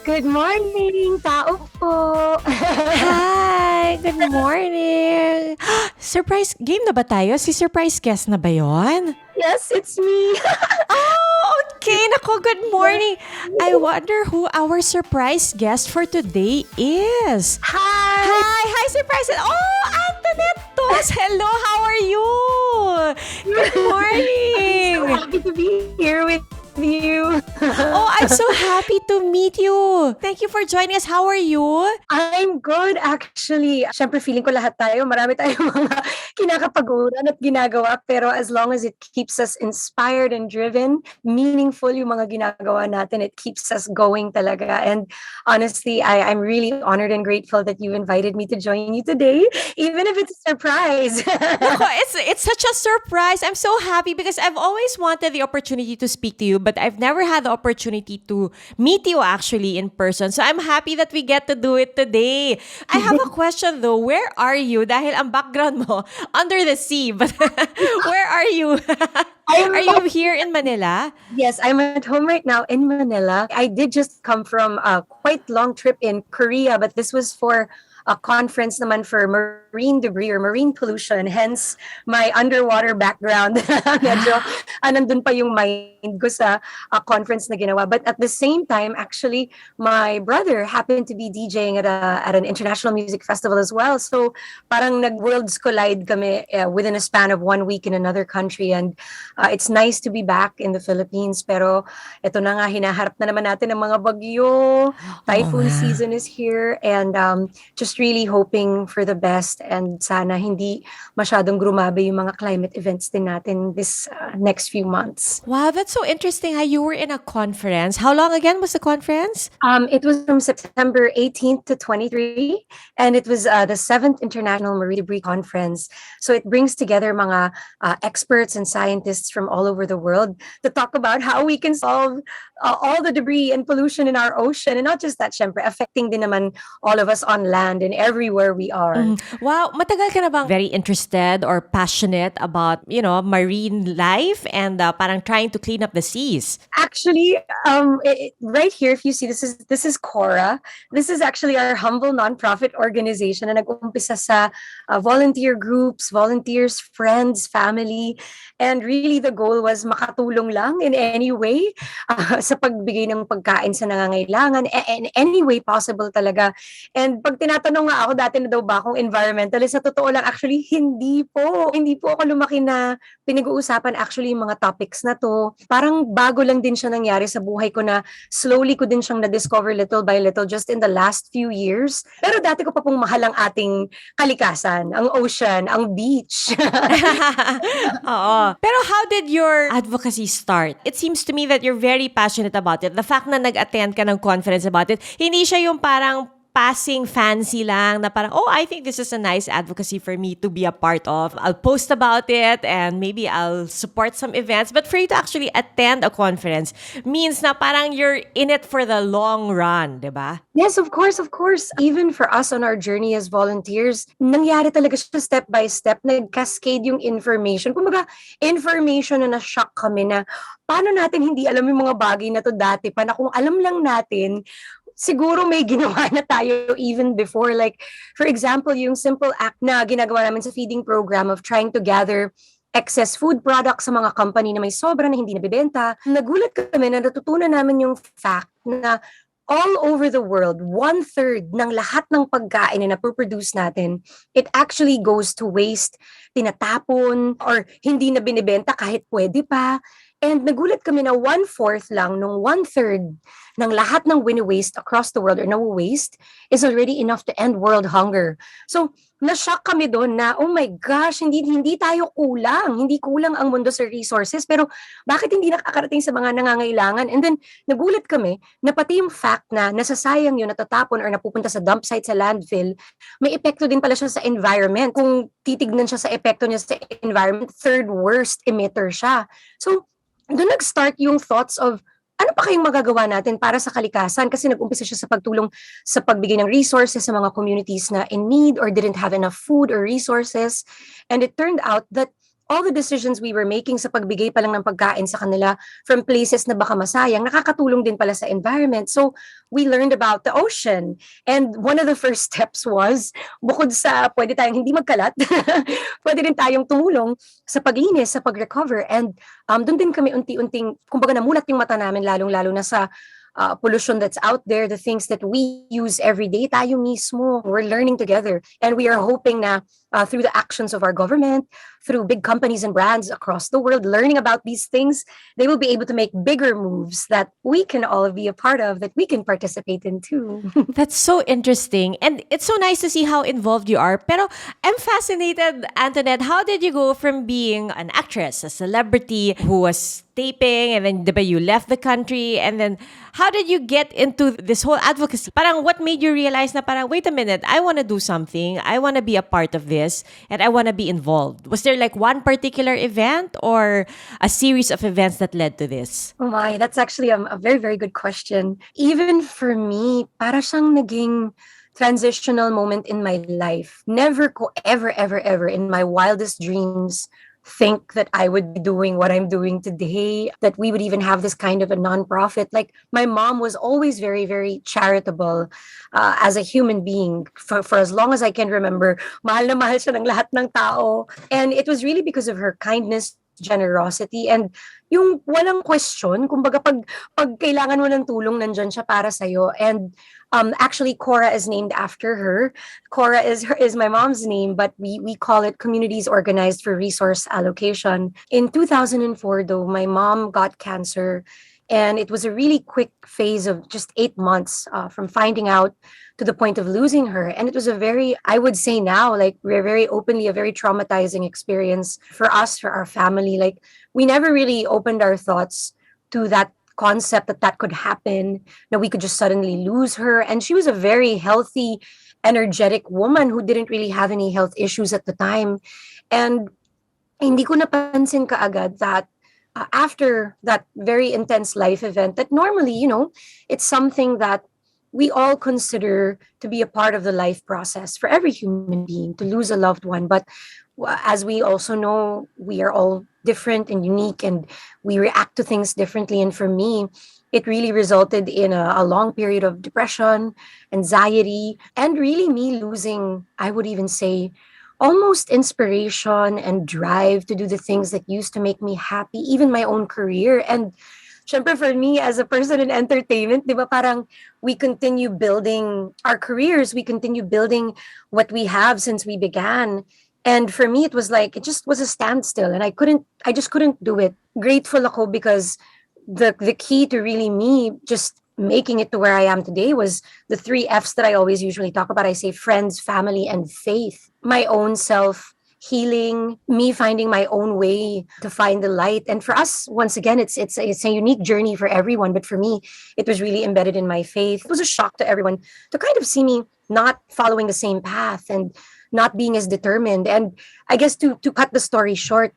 Good morning, tao po. Hi! Good morning! Surprise game na ba tayo? Si surprise guest na ba yon? Yes, it's me. Oh, okay. Nako, good morning. I wonder who our surprise guest for today is. Hi. Hi, surprise. Oh, Antoinette Taus. Hello, how are you? Good morning. I'm so happy to be here with you. Oh, I'm so happy to meet you. Thank you for joining us. How are you? I'm good actually. Siyempre feeling ko lahat tayo, marami tayong mga kinakapag-uran at ginagawa, pero as long as it keeps us inspired and driven, meaningful yung mga ginagawa natin, it keeps us going talaga. And honestly, I'm really honored and grateful that you invited me to join you today, even if it's a surprise. Nako, it's such a surprise. I'm so happy because I've always wanted the opportunity to speak to you, but I've never had the opportunity to meet you actually in person. So I'm happy that we get to do it today. I have a question though. Where are you? Dahil ang background mo, under the sea. But where are you? Are you here in Manila? Yes, I'm at home right now in Manila. I did just come from a quite long trip in Korea, but this was for a conference naman for marine debris or marine pollution. Hence, my underwater background. Medyo, nandun pa yung mind ko sa conference na ginawa. But at the same time, actually, my brother happened to be DJing at an international music festival as well. So, parang nag-worlds collide kami within a span of 1 week in another country. And it's nice to be back in the Philippines. Pero ito na nga, hinaharap na naman natin ang mga bagyo. Typhoon season is here. And just really hoping for the best. And sana hindi masyadong grumabe yung mga climate events din natin this next few months. Wow, that's so interesting how you were in a conference. How long again was the conference? It was from September 18th to 23, and it was the 7th International Marine Debris Conference. So it brings together mga experts and scientists from all over the world to talk about how we can solve all the debris and pollution in our ocean. And not just that, syempre, affecting din naman all of us on land and everywhere we are. Wow, matagal ka na bang very interested or passionate about, marine life and parang trying to clean up the seas? Actually, right here, if you see, this is CORA. This is actually our humble nonprofit organization na nag-umpisa sa volunteer groups, volunteers, friends, family. And really, the goal was makatulong lang in any way sa pagbigay ng pagkain sa nangangailangan, in any way possible talaga. And pag tinatanong nga ako, dati na daw ba akong environmentalist, sa totoo lang, actually, hindi po. Hindi po ako lumaki na pinag-uusapan actually yung mga topics na to. Parang bago lang din siya nangyari sa buhay ko na slowly ko din siyang na-discover little by little just in the last few years. Pero dati ko pa pong mahal ang ating kalikasan, ang ocean, ang beach. Oo. Pero how did your advocacy start? It seems to me that you're very passionate about it. The fact na nag-attend ka ng conference about it, hindi siya yung parang passing fancy lang na parang, oh, I think this is a nice advocacy for me to be a part of. I'll post about it and maybe I'll support some events. But for you to actually attend a conference means na parang you're in it for the long run, di ba? Yes, of course, of course. Even for us on our journey as volunteers, nangyari talaga siya step by step, nag-cascade yung information. Kumbaga, information na na-shock kami na paano natin hindi alam yung mga bagay na to dati pa, na kung alam lang natin, siguro may ginawa na tayo even before. Like, for example, yung simple act na ginagawa namin sa feeding program of trying to gather excess food products sa mga company na may sobra na hindi nabibenta. Nagulat kami na natutunan namin yung fact na all over the world, 1/3 ng lahat ng pagkain na napoproduce natin, it actually goes to waste, tinatapon, or hindi na binibenta kahit pwede pa. And nagulat kami na 1/4 lang nung 1/3 ng lahat ng wini-waste across the world or nawa-waste is already enough to end world hunger. So, na-shock kami doon na, oh my gosh, hindi tayo kulang. Hindi kulang ang mundo sa resources, pero bakit hindi nakakarating sa mga nangangailangan? And then, nagulat kami na pati yung fact na nasasayang yun, natatapon or napupunta sa dump site, sa landfill, may epekto din pala siya sa environment. Kung titignan siya sa epekto niya sa environment, third worst emitter siya. So, doon nag-start yung thoughts of, ano pa kayong magagawa natin para sa kalikasan? Kasi nag-umpisa siya sa pagtulong sa pagbigay ng resources sa mga communities na in need or didn't have enough food or resources. And it turned out that all the decisions we were making sa pagbigay pa lang ng pagkain sa kanila from places na baka masayang, nakakatulong din pala sa environment. So, we learned about the ocean. And one of the first steps was, bukod sa pwede tayong hindi magkalat, pwede rin tayong tumulong sa paglinis, sa pag-recover. And doon din kami unti-unting, kumbaga namulat yung mata namin, lalong-lalo na sa pollution that's out there, the things that we use every day, tayo mismo, we're learning together. And we are hoping na through the actions of our government, through big companies and brands across the world, learning about these things, they will be able to make bigger moves that we can all be a part of, that we can participate in too. That's so interesting. And it's so nice to see how involved you are. Pero I'm fascinated, Antoinette, how did you go from being an actress, a celebrity who was taping, and then diba, you left the country, and then how did you get into this whole advocacy? Parang what made you realize na parang, wait a minute, I want to do something, I want to be a part of this, and I want to be involved? Was there like one particular event or a series of events that led to this? Oh my, that's actually a very, very good question. Even for me, para siyang naging transitional moment in my life. Never ko ever in my wildest dreams think that I would be doing what I'm doing today, that we would even have this kind of a nonprofit. Like, my mom was always very, very charitable as a human being. For as long as I can remember, mahal na mahal siya ng lahat ng tao. And it was really because of her kindness, generosity, and yung walang question, kumbaga pag kailangan mo ng tulong, nandyan siya para sa'yo. And actually, CORA is named after her. CORA is my mom's name, but we call it Communities Organized for Resource Allocation. In 2004, though, my mom got cancer, and it was a really quick phase of just 8 months from finding out to the point of losing her. And it was a very, I would say now, like, we're very openly, a very traumatizing experience for us, for our family. Like, we never really opened our thoughts to that concept that could happen, that we could just suddenly lose her. And she was a very healthy, energetic woman who didn't really have any health issues at the time. And hindi ko napansin kaagad that after that very intense life event, that normally, it's something that we all consider to be a part of the life process for every human being, to lose a loved one. But as we also know, we are all different and unique, and we react to things differently. And for me, it really resulted in a long period of depression, anxiety, and really me losing, I would even say, almost inspiration and drive to do the things that used to make me happy, even my own career. And syempre, for me, as a person in entertainment, di ba, parang we continue building our careers, we continue building what we have since we began. And for me, it was like, it just was a standstill, and I just couldn't do it. Grateful ako because the key to really me just making it to where I am today was the 3 F's that I always usually talk about. I say friends, family, and faith. My own self healing, me finding my own way to find the light. And for us, once again, it's a unique journey for everyone. But for me, it was really embedded in my faith. It was a shock to everyone to kind of see me not following the same path and not being as determined. And I guess to cut the story short,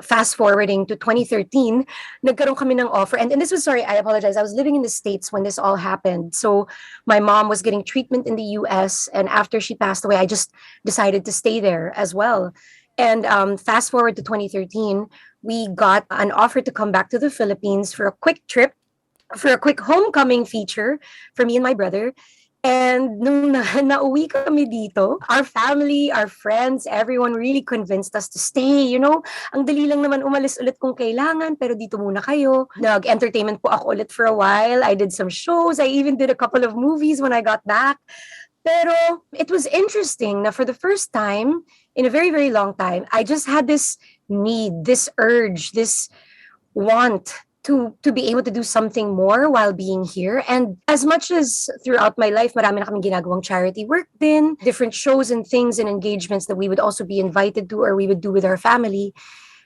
fast forwarding to 2013, nagkaroon kami ng offer. And this was, sorry, I apologize. I was living in the States when this all happened. So my mom was getting treatment in the US. And after she passed away, I just decided to stay there as well. And fast forward to 2013, we got an offer to come back to the Philippines for a quick trip, for a quick homecoming feature for me and my brother. And nung nauwi kami dito, our family, our friends, everyone really convinced us to stay. Ang dali lang naman umalis ulit kung kailangan, pero dito muna kayo. Nag-entertainment po ako ulit for a while. I did some shows. I even did a couple of movies when I got back. Pero it was interesting na for the first time in a very, very long time, I just had this need, this urge, this want to be able to do something more while being here. And as much as throughout my life, marami na kaming ginagawang charity work din, different shows and things and engagements that we would also be invited to or we would do with our family,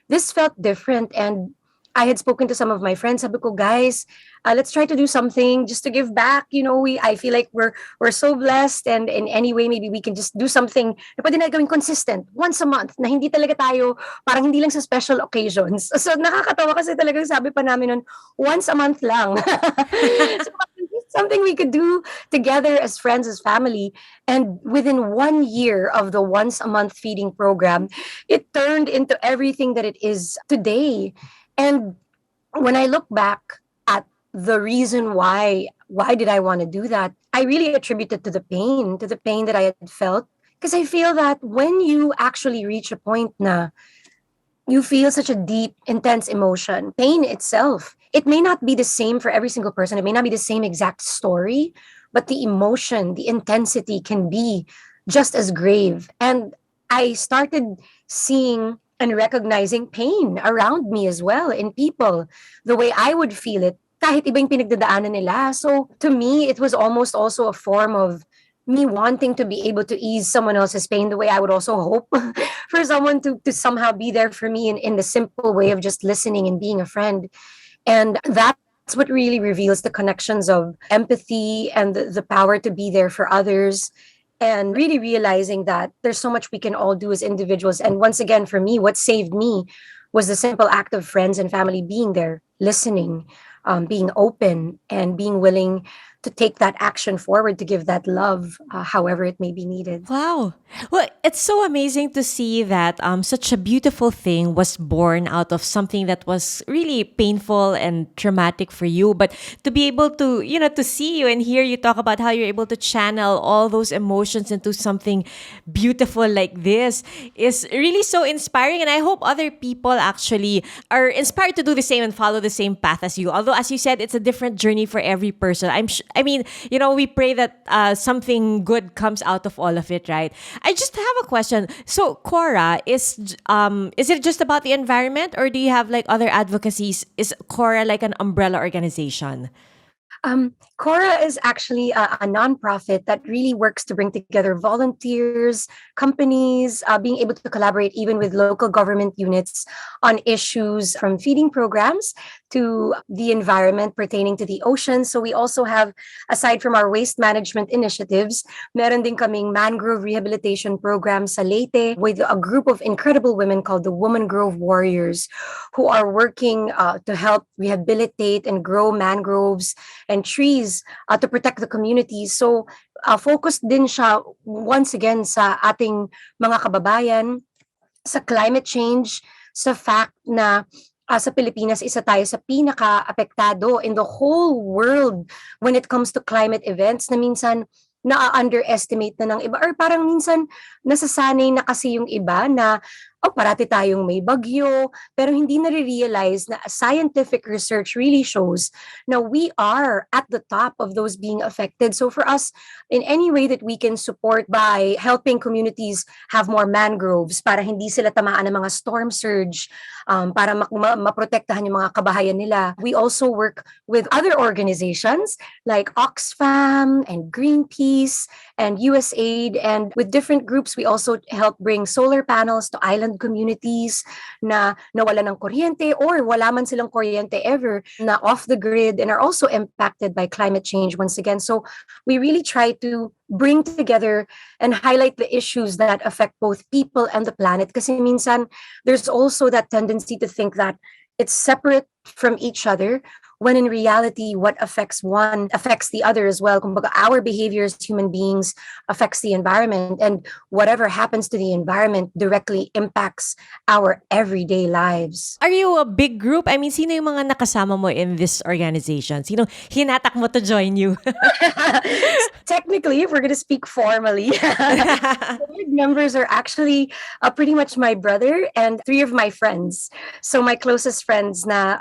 this felt different. And I had spoken to some of my friends. Sabi ko, guys, let's try to do something just to give back. I feel like we're so blessed, and in any way, maybe we can just do something na pwede na gawing consistent once a month, na hindi talaga tayo, parang hindi lang sa special occasions. So nakakatawa kasi talagang sabi pa namin nun, once a month lang. So something we could do together as friends, as family. And within 1 year of the once a month feeding program, it turned into everything that it is today. And when I look back at the reason why did I want to do that, I really attribute it to the pain that I had felt. Because I feel that when you actually reach a point na you feel such a deep, intense emotion, pain itself, it may not be the same for every single person. It may not be the same exact story, but the emotion, the intensity can be just as grave. And I started seeing and recognizing pain around me as well in people, the way I would feel it, kahit iba yung pinagdadaanan nila. So to me, it was almost also a form of me wanting to be able to ease someone else's pain the way I would also hope for someone to somehow be there for me in the simple way of just listening and being a friend. And that's what really reveals the connections of empathy and the power to be there for others. And really realizing that there's so much we can all do as individuals. And once again, for me, what saved me was the simple act of friends and family being there, listening, being open, and being willing to take that action forward to give that love, however it may be needed. Wow. Well, it's so amazing to see that such a beautiful thing was born out of something that was really painful and traumatic for you. But to be able to, to see you and hear you talk about how you're able to channel all those emotions into something beautiful like this is really so inspiring. And I hope other people actually are inspired to do the same and follow the same path as you. Although, as you said, it's a different journey for every person. We pray that something good comes out of all of it, right? I just have a question. So, CORA is it just about the environment, or do you have like other advocacies? Is CORA like an umbrella organization? CORA is actually a nonprofit that really works to bring together volunteers, companies, being able to collaborate even with local government units on issues from feeding programs to the environment pertaining to the ocean. So we also have, aside from our waste management initiatives, meron din kaming mangrove rehabilitation program sa Leyte with a group of incredible women called the Woman Grove Warriors, who are working to help rehabilitate and grow mangroves and trees to protect the community. So focused din siya once again sa ating mga kababayan, sa climate change, sa fact na sa Pilipinas, isa tayo sa pinaka-apektado in the whole world when it comes to climate events na minsan na-underestimate na ng iba, or parang minsan nasasanay na kasi yung iba na parati tayong may bagyo, pero hindi na-realize na scientific research really shows na we are at the top of those being affected. So for us, in any way that we can support by helping communities have more mangroves para hindi sila tamaan ng mga storm surge, para maprotektahan yung mga kabahayan nila. We also work with other organizations like Oxfam and Greenpeace and USAID, and with different groups, we also help bring solar panels to island communities na nawala ng kuryente or wala man silang kuryente ever, na off the grid and are also impacted by climate change once again. So we really try to bring together and highlight the issues that affect both people and the planet. Kasi minsan, there's also that tendency to think that it's separate from each other, when in reality, what affects one affects the other as well. Kumbaga, our behavior as human beings affects the environment, and whatever happens to the environment directly impacts our everyday lives. Are you a big group? I mean, sino yung mga nakasama mo in this organization? Sino hinatak mo to join you? Technically, if we're going to speak formally, board members are actually pretty much my brother and 3 of my friends. So my closest friends na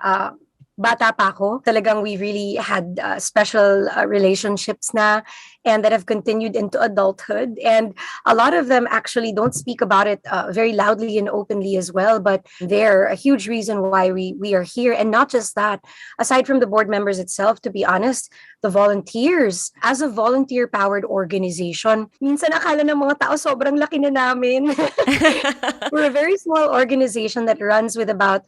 bata pa ako, talagang we really had special relationships na, and that have continued into adulthood. And a lot of them actually don't speak about it very loudly and openly as well, but they're a huge reason why we are here. And not just that, aside from the board members itself, to be honest, the volunteers. As a volunteer-powered organization, minsan akala ng mga tao sobrang laki na namin. We're a very small organization that runs with about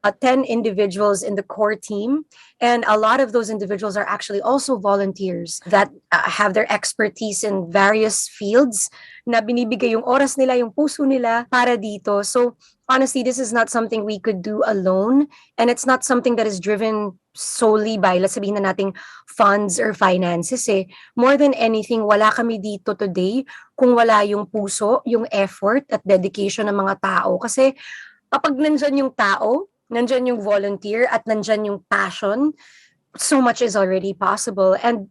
10 individuals in the core team. And a lot of those individuals are actually also volunteers that have have their expertise in various fields na binibigay yung oras nila, yung puso nila para dito. So honestly, this is not something we could do alone, and it's not something that is driven solely by, let's sabihin na nating funds or finances eh. More than anything, wala kami dito today kung wala yung puso, yung effort at dedication ng mga tao. Kasi kapag nandyan yung tao, nandyan yung volunteer, at nandyan yung passion, so much is already possible. And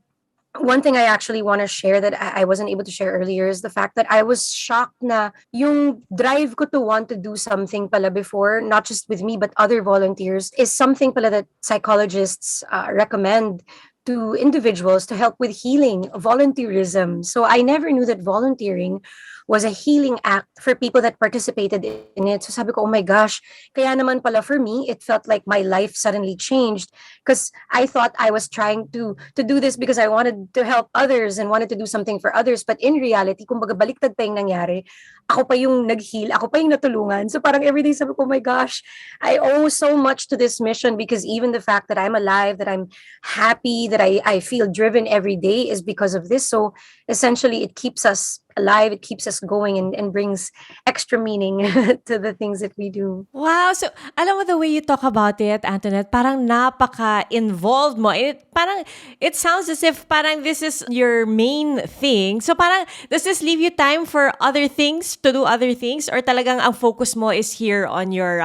one thing I actually want to share that I wasn't able to share earlier is the fact that I was shocked na yung drive ko to want to do something pala before, not just with me, but other volunteers, is something pala that psychologists recommend to individuals to help with healing, volunteerism. So I never knew that volunteering was a healing act for people that participated in it. So sabi ko, oh my gosh, kaya naman pala for me, it felt like my life suddenly changed because I thought I was trying to do this because I wanted to help others and wanted to do something for others. But in reality, kumbaga baliktad pa yung nangyari. Ako pa yung nag-heal, ako pa yung natulungan. So parang everyday sabi ko, oh my gosh, I owe so much to this mission because even the fact that I'm alive, that I'm happy, that I feel driven every day is because of this. So essentially, it keeps us alive, it keeps us going and brings extra meaning to the things that we do. Wow. So, alam mo the way you talk about it, Antoinette, parang napaka-involved mo. It sounds as if parang this is your main thing. So, parang, does this leave you time for other things, to do other things? Or talagang ang focus mo is here on your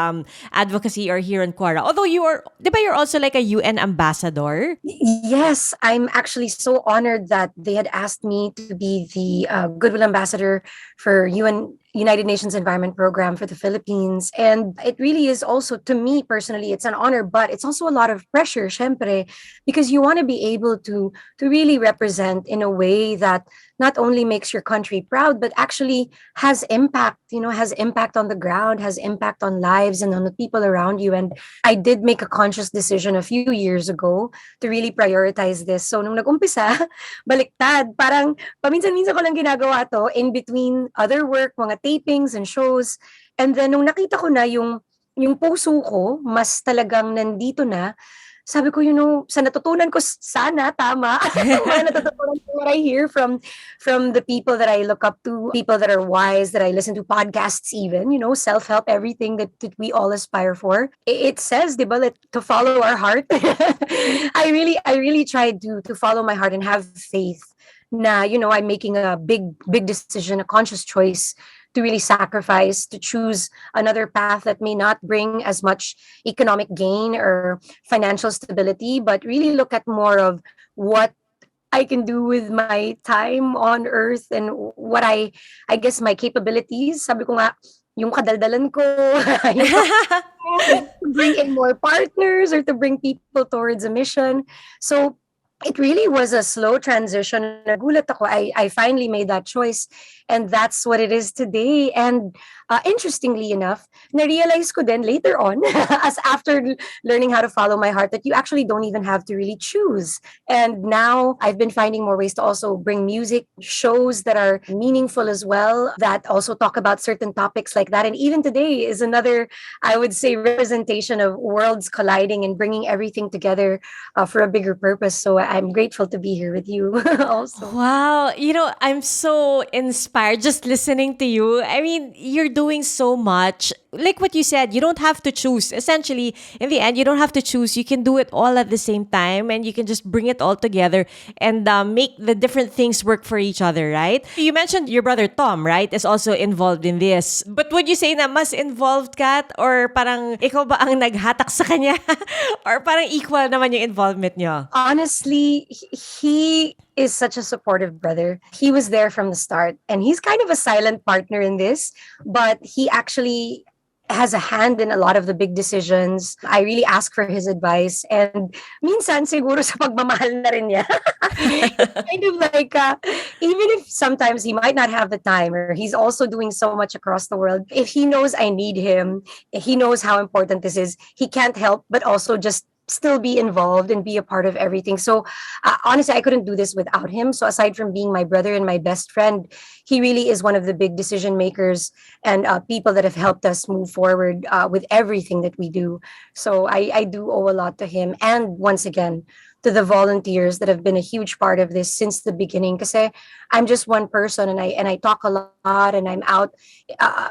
advocacy or here on CORA? Although you're also like a UN ambassador? Yes, I'm actually so honored that they had asked me to be the Goodwill Ambassador for United Nations Environment Program for the Philippines. And it really is also, to me personally, it's an honor, but it's also a lot of pressure, syempre, because you want to be able to really represent in a way that not only makes your country proud, but actually has impact, has impact on the ground, has impact on lives and on the people around you. And I did make a conscious decision a few years ago to really prioritize this. So nung nag-umpisa, baliktad, parang paminsan-minsan ko lang ginagawa to in between other work, mga tapings and shows. And then nung nakita ko na yung puso ko, mas talagang nandito na, sabi ko, sa natutunan ko, sana, tama. Natutunan ko what I hear from the people that I look up to, people that are wise, that I listen to podcasts even, self-help, everything that we all aspire for. It says, di ba, to follow our heart. I really tried to follow my heart and have faith na, I'm making a big decision, a conscious choice to really sacrifice, to choose another path that may not bring as much economic gain or financial stability, but really look at more of what I can do with my time on earth and what I guess my capabilities. Sabi ko nga, yung kadaldalan ko, to bring in more partners or to bring people towards a mission. So it really was a slow transition. Nagulat ako. I finally made that choice. And that's what it is today. And interestingly enough, na-realize ko then later on, as after learning how to follow my heart, that you actually don't even have to really choose. And now I've been finding more ways to also bring music, shows that are meaningful as well, that also talk about certain topics like that. And even today is another, I would say, representation of worlds colliding and bringing everything together for a bigger purpose. So I'm grateful to be here with you also. Wow. I'm so inspired just listening to you. I mean, you're doing so much. Like what you said, you don't have to choose. Essentially, in the end, you don't have to choose. You can do it all at the same time and you can just bring it all together and make the different things work for each other, right? You mentioned your brother Tom, right, is also involved in this. But would you say na mas involved ka? Or parang ikaw ba ang naghatak sa kanya? Or parang equal naman yung involvement niyo? Honestly, he is such a supportive brother. He was there from the start and he's kind of a silent partner in this, but he actually has a hand in a lot of the big decisions. I really ask for his advice and minsan siguro sa pagmamahal na rin niya. Kind of like, even if sometimes he might not have the time or he's also doing so much across the world, if he knows I need him, he knows how important this is, he can't help but also just still be involved and be a part of everything. So honestly, I couldn't do this without him. So aside from being my brother and my best friend, he really is one of the big decision makers and people that have helped us move forward with everything that we do. So I do owe a lot to him. And once again, to the volunteers that have been a huge part of this since the beginning. Kasi I'm just one person, and I talk a lot, and I'm out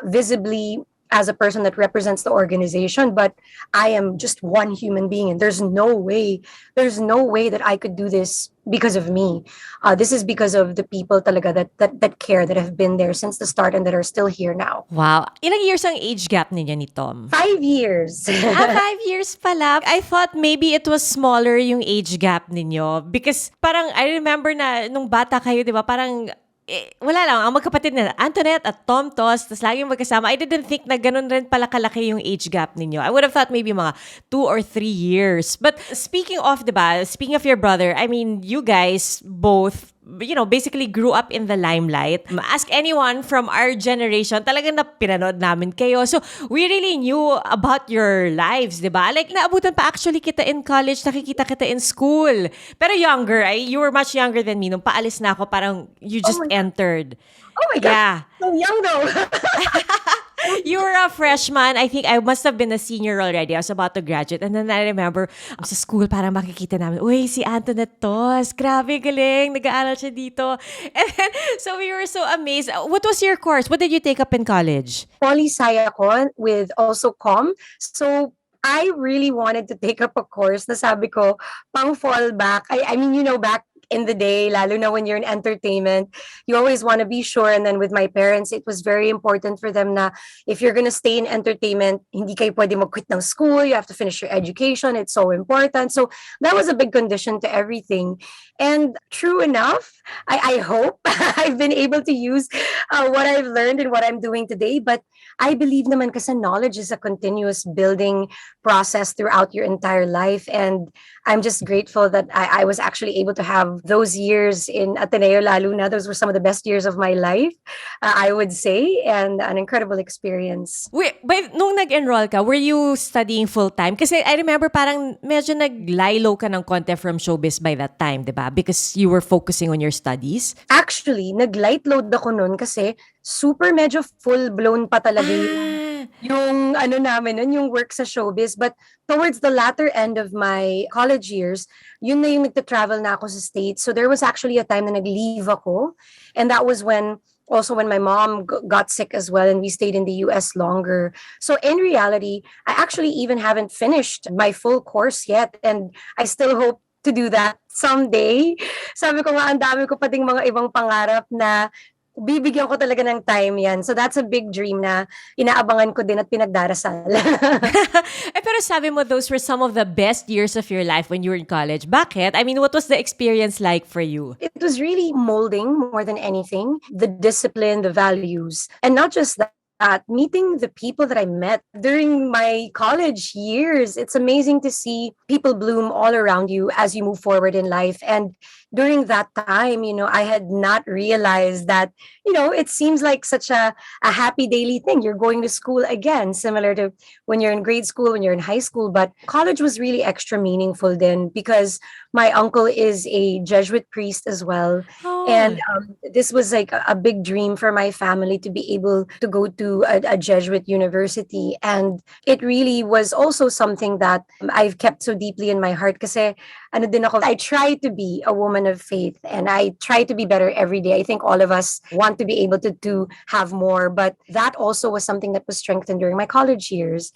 visibly as a person that represents the organization, but I am just one human being, and there's no way that I could do this because of me. This is because of the people talaga that care, that have been there since the start and that are still here now. Wow. Ilang years ang age gap ninyo ni Tom? 5 years. 5 years pala. I thought maybe it was smaller yung age gap ninyo. Because parang I remember na nung bata kayo, di ba, parang wala lang, ang magkapatid na Antoinette at Tom Taus, tas laging magkasama. I didn't think na ganun rin pala kalaki yung age gap ninyo. I would have thought maybe mga 2 or 3 years. But speaking of, diba, speaking of your brother, I mean, you guys both, basically grew up in the limelight. Ask anyone from our generation, talagang na pinanood namin kayo. So, we really knew about your lives, di ba? Like, naabutan pa actually kita in college, nakikita kita in school. Pero younger, you were much younger than me. Nung paalis na ako, parang you just entered. Oh my God. Yeah. So young though. You were a freshman. I think I must have been a senior already. I was about to graduate. And then I remember, sa school, parang makikita namin, uy, si Antoinette Taus. Grabe, galing. Nag-aaral siya dito. And then, so we were so amazed. What was your course? What did you take up in college? Poli-sci ako with also com. So, I really wanted to take up a course na sabi ko, pang fallback. I mean, back in the day, lalo na when you're in entertainment, you always want to be sure. And then with my parents, it was very important for them na if you're gonna stay in entertainment, hindi kayo pwede mag-quit ng school, you have to finish your education, it's so important. So that was a big condition to everything. And true enough, I hope I've been able to use what I've learned and what I'm doing today. But I believe naman kasi knowledge is a continuous building process throughout your entire life. And I'm just grateful that I was actually able to have those years in Ateneo lalo na. Those were some of the best years of my life, I would say, and an incredible experience. Wait, but nung nag-enroll ka, were you studying full-time? Kasi I remember parang medyo naglaylo ka ng konti from showbiz by that time, di ba? Because you were focusing on your studies. Actually, nag-light load ako nun kasi super medyo full-blown pa talaga yung namin nun, yung work sa showbiz. But towards the latter end of my college years, yun na yung nagta-travel na ako sa States. So there was actually a time na nag-leave ako. And that was when my mom got sick as well, and we stayed in the US longer. So in reality, I actually even haven't finished my full course yet. And I still hope to do that someday. Sabi ko nga, ang dami ko pa ding mga ibang pangarap na bibigyan ko talaga ng time yan. So that's a big dream na inaabangan ko din at pinagdarasal. Pero sabi mo, those were some of the best years of your life when you were in college. Bakit? I mean, what was the experience like for you? It was really molding more than anything. The discipline, the values. And not just that, meeting the people that I met during my college years. It's amazing to see people bloom all around you as you move forward in life. And during that time, I had not realized that, it seems like such a happy daily thing. You're going to school again, similar to when you're in grade school, when you're in high school. But college was really extra meaningful then because my uncle is a Jesuit priest as well. Oh. And this was like a big dream for my family to be able to go to a Jesuit university. And it really was also something that I've kept so deeply in my heart kasi I try to be a woman of faith and I try to be better every day. I think all of us want to be able to have more, but that also was something that was strengthened during my college years,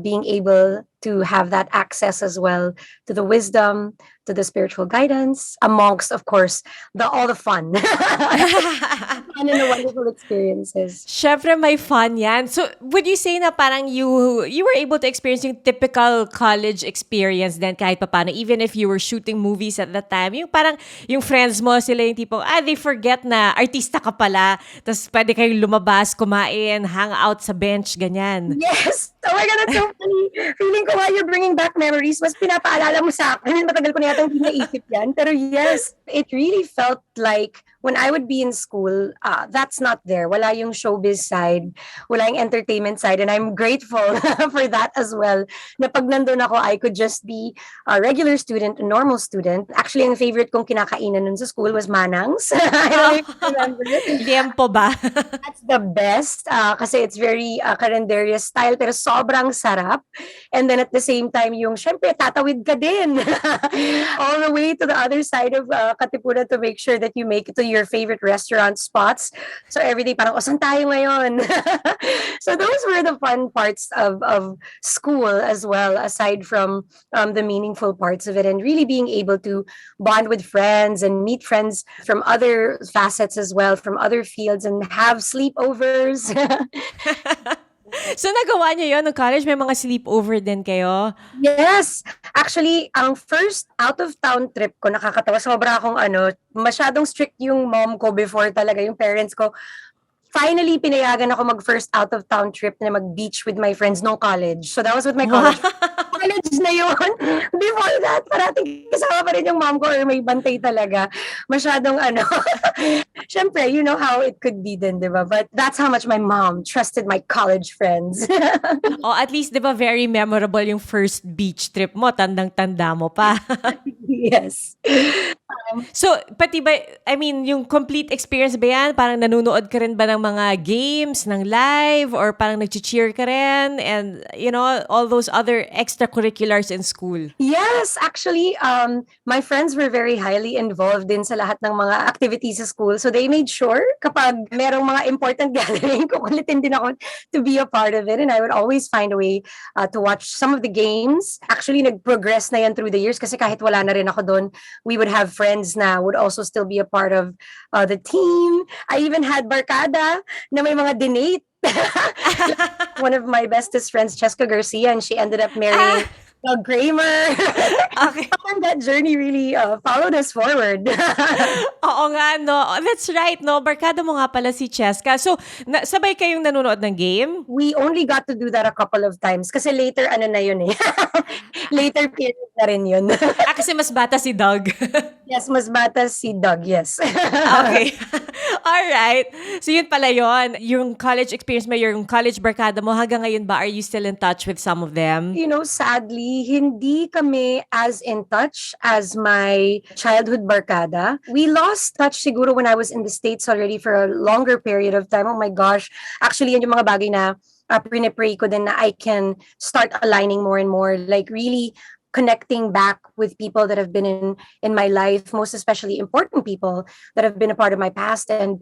being able to have that access as well to the wisdom, to the spiritual guidance, amongst, of course, all the fun. Fun and the wonderful experiences. Syempre, may fun yan. So, would you say na parang you were able to experience yung typical college experience then kahit paano, even if you were shooting movies at that time, yung parang yung friends mo, sila yung tipong, they forget na artista ka pala, tapos pwede kayong lumabas, kumain, hang out sa bench, ganyan. Yes! Oh my God, that's so funny. Feeling ko you're bringing back memories. Mas pinapaalala mo sa akin. Matagal ko na yata hindi naisip yan. Pero yes, it really felt like when I would be in school, that's not there. Wala yung showbiz side, wala yung entertainment side, and I'm grateful for that as well. Na pag nandun ako, I could just be a regular student, a normal student. Actually, ang favorite kong kinakainan nun sa school was manangs. I don't know if you remember it. Liempo ba? That's the best kasi it's very carinderia style pero sobrang sarap. And then at the same time, yung syempre tatawid ka din all the way to the other side of Katipunan to make sure that you make it to your favorite restaurant spots. So everyday parang, saan tayo ngayon? So those were the fun parts of school as well, aside from the meaningful parts of it, and really being able to bond with friends and meet friends from other facets as well, from other fields, and have sleepovers. So nagawa niyo yun? Nung college, may mga sleepover din kayo? Yes. Actually, ang first out-of-town trip ko, nakakatawa. Sobra akong masyadong strict yung mom ko before talaga, yung parents ko. Finally, pinayagan ako mag-first out-of-town trip na mag-beach with my friends no college. So that was with my college. College na yun. Before that, parating kasama pa rin yung mom ko or may bantay talaga. Masyadong syempre, you know how it could be din, di ba? But that's how much my mom trusted my college friends. O at least, di ba, very memorable yung first beach trip mo. Tandang-tanda mo pa. Yes. So, pati ba, I mean, yung complete experience ba yan? Parang nanonood ka rin ba ng mga games, ng live, or parang nag-cheer ka rin? And, you know, all those other extracurriculars in school? Yes, actually, my friends were very highly involved din sa lahat ng mga activities sa school. So they made sure kapag merong mga important gathering, kukulitin din ako to be a part of it. And I would always find a way to watch some of the games. Actually, nag-progress na yan through the years kasi kahit wala na rin ako doon, we would have friends na would also still be a part of the team. I even had barkada na may mga dinate. One of my bestest friends, Cheska Garcia, and she ended up marrying Doug Kramer. Okay. And that journey really followed us forward. Oo nga, no. Oh, that's right, no. Barkada mo nga pala si Cheska. So, sabay kayong nanonood ng game? We only got to do that a couple of times kasi later, na yun eh. Later period na rin yun. Kasi mas bata si Doug. Yes, mas bata si Doug, yes. Okay. Alright. So, yun pala yun. Yung college experience mo, yung college barkada mo, hanggang ngayon ba, are you still in touch with some of them? You know, sadly, hindi kami as in touch as my childhood barkada. We lost touch siguro when I was in the States already for a longer period of time. Oh my gosh. Actually, yan yung mga bagay na pinipray ko din na I can start aligning more and more. Like really connecting back with people that have been in my life, most especially important people that have been a part of my past. And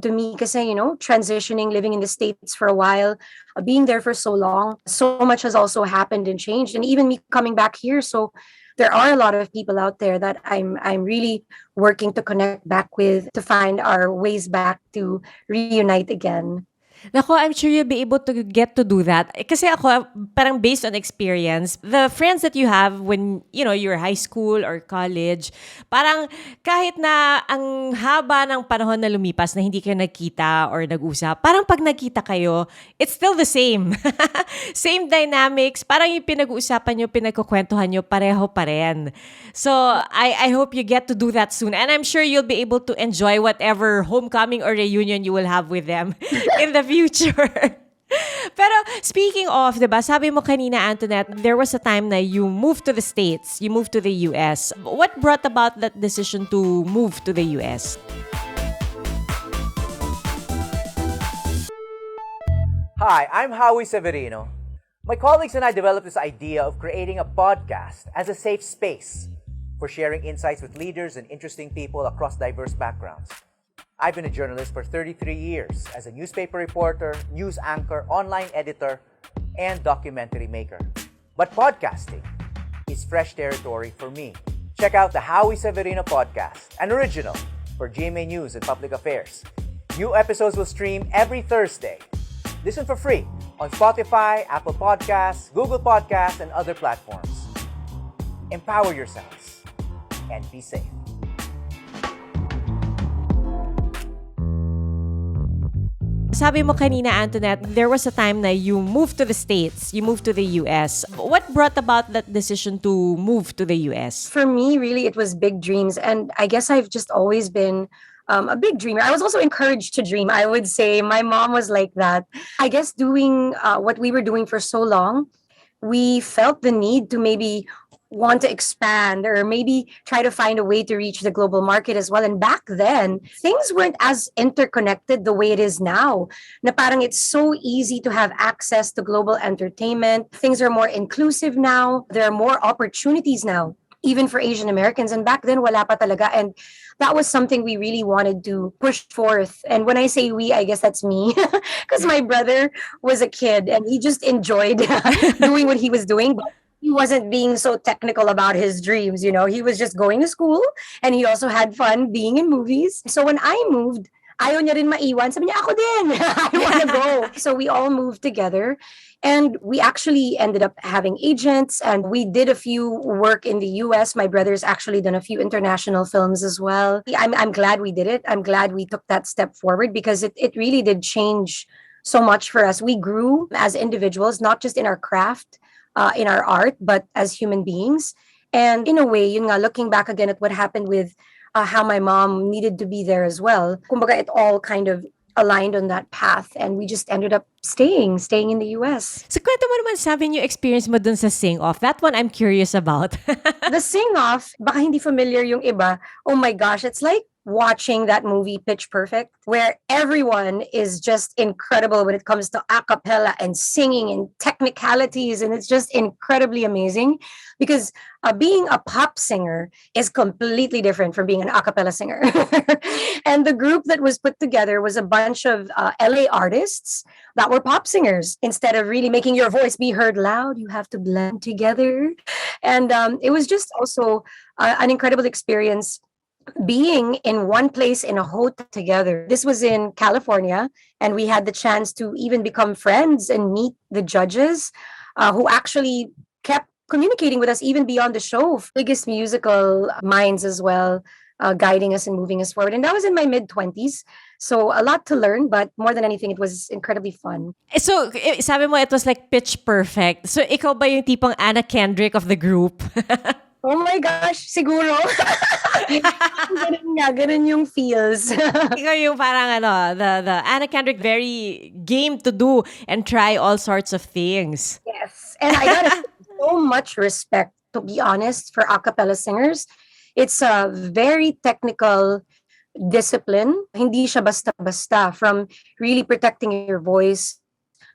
to me, kasi, you know, transitioning, living in the States for a while, being there for so long, so much has also happened and changed. And even me coming back here, so there are a lot of people out there that I'm really working to connect back with, to find our ways back to reunite again. Nako, I'm sure you'll be able to get to do that. Kasi ako, parang based on experience, the friends that you have when, you know, you're high school or college, parang kahit na ang haba ng panahon na lumipas na hindi kayo nagkita or nag-usap, parang pag nagkita kayo, it's still the same. Same dynamics. Parang yung pinag-uusapan nyo, pinagkukwentuhan nyo, pareho pa rin. So, I hope you get to do that soon. And I'm sure you'll be able to enjoy whatever homecoming or reunion you will have with them in the future. Pero speaking of, diba, sabi mo kanina, Antoinette, there was a time na you moved to the States, you moved to the US. What brought about that decision to move to the US? Hi, I'm Howie Severino. My colleagues and I developed this idea of creating a podcast as a safe space for sharing insights with leaders and interesting people across diverse backgrounds. I've been a journalist for 33 years as a newspaper reporter, news anchor, online editor, and documentary maker. But podcasting is fresh territory for me. Check out the Howie Severino podcast, an original for GMA News and Public Affairs. New episodes will stream every Thursday. Listen for free on Spotify, Apple Podcasts, Google Podcasts, and other platforms. Empower yourselves and be safe. Sabi mo kanina, Antoinette, there was a time na you moved to the States, you moved to the US. What brought about that decision to move to the US? For me, really, it was big dreams. And I guess I've just always been a big dreamer. I was also encouraged to dream, I would say. My mom was like that. I guess doing what we were doing for so long, we felt the need to maybe want to expand or maybe try to find a way to reach the global market as well. And back then, things weren't as interconnected the way it is now. Na parang it's so easy to have access to global entertainment. Things are more inclusive now. There are more opportunities now, even for Asian Americans. And back then, wala pa talaga. And that was something we really wanted to push forth. And when I say we, I guess that's me. Because my brother was a kid and he just enjoyed doing what he was doing. But he wasn't being so technical about his dreams, you know. He was just going to school and he also had fun being in movies. So when I moved, ayaw niya rin maiwan. Sabi niya, ako din. I want to go. So we all moved together. And we actually ended up having agents and we did a few work in the US. My brother's actually done a few international films as well. I'm glad we did it. I'm glad we took that step forward because it really did change so much for us. We grew as individuals, not just in our craft, in our art, but as human beings. And in a way, yun nga, looking back again at what happened with how my mom needed to be there as well. Kumbaga, it all kind of aligned on that path and we just ended up staying in the US. So kwento mo naman sa amin yung experience mo dun sa sing-off. That one I'm curious about. The sing-off, baka hindi familiar yung iba. Oh my gosh, it's like watching that movie Pitch Perfect, where everyone is just incredible when it comes to a cappella and singing and technicalities, and it's just incredibly amazing because being a pop singer is completely different from being an a cappella singer. And the group that was put together was a bunch of LA artists that were pop singers. Instead of really making your voice be heard loud, you have to blend together. And it was just also an incredible experience being in one place in a hotel together. This was in California, and we had the chance to even become friends and meet the judges who actually kept communicating with us even beyond the show. Biggest musical minds as well, guiding us and moving us forward. And that was in my mid-20s. So a lot to learn, but more than anything, it was incredibly fun. So, sabi mo it was like pitch perfect. So, ikaw ba yung tipong Anna Kendrick of the group? Oh my gosh, siguro. Ganun yung feels. Ikaw yung parang the Anna Kendrick, very game to do and try all sorts of things. Yes. And I got so much respect, to be honest, for a cappella singers. It's a very technical discipline. Hindi siya basta-basta, from really protecting your voice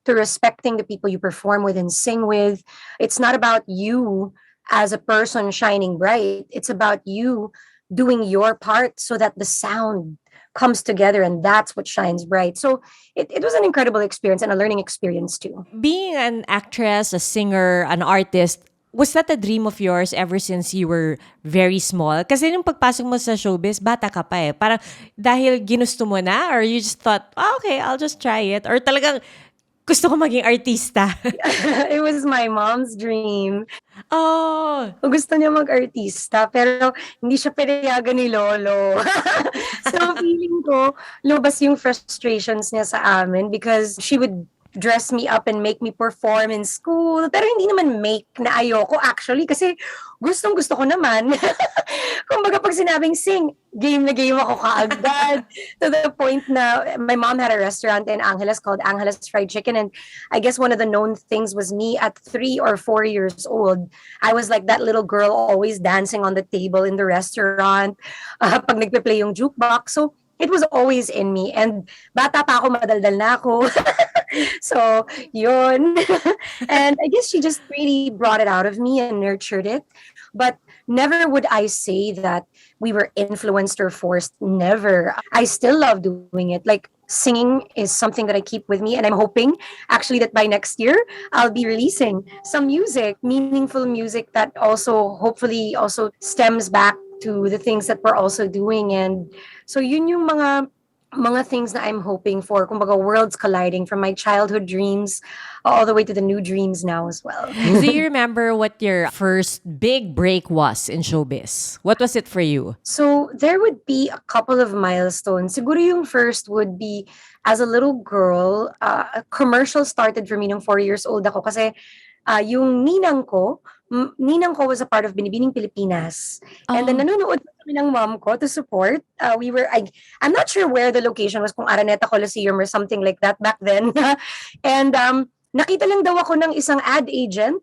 to respecting the people you perform with and sing with. It's not about you as a person shining bright. It's about you doing your part so that the sound comes together, and that's what shines bright. So it was an incredible experience and a learning experience too. Being an actress, a singer, an artist, was that a dream of yours ever since you were very small? Kasi nung pagpasok mo sa showbiz, bata ka pa eh. Parang dahil ginusto mo na, or you just thought, okay, I'll just try it. Or talagang gusto ko maging artista. It was my mom's dream. Oh. Gusto niya mag-artista, pero hindi siya pinayagan ni Lolo. So feeling ko, lumabas yung frustrations niya sa amin because she would dress me up and make me perform in school. Pero hindi naman make na ayoko actually kasi gustong-gusto ko naman. Kumbaga pag sinabing sing, game na game ako kaagad. To the point na my mom had a restaurant in Angeles called Angeles Fried Chicken, and I guess one of the known things was me at 3 or 4 years old. I was like that little girl always dancing on the table in the restaurant pag nagpe-play yung jukebox. So it was always in me. And bata pa ako, madaldal na ako. So, yun. And I guess she just really brought it out of me and nurtured it. But never would I say that we were influenced or forced. Never. I still love doing it. Like, singing is something that I keep with me. And I'm hoping, actually, that by next year, I'll be releasing some music, meaningful music that also, hopefully, also stems back to the things that we're also doing. And so yun yung mga things na I'm hoping for. Kumbaga, worlds colliding from my childhood dreams all the way to the new dreams now as well. Do you remember what your first big break was in showbiz? What was it for you? So there would be a couple of milestones. Siguro yung first would be, as a little girl, a commercial started for me nung 4 years old ako kasi yung ninang ko was a part of Binibining Pilipinas. And then nanonood kami ng mom ko to support. I'm not sure where the location was, kung Araneta Coliseum or something like that back then. And nakita lang daw ako ng isang ad agent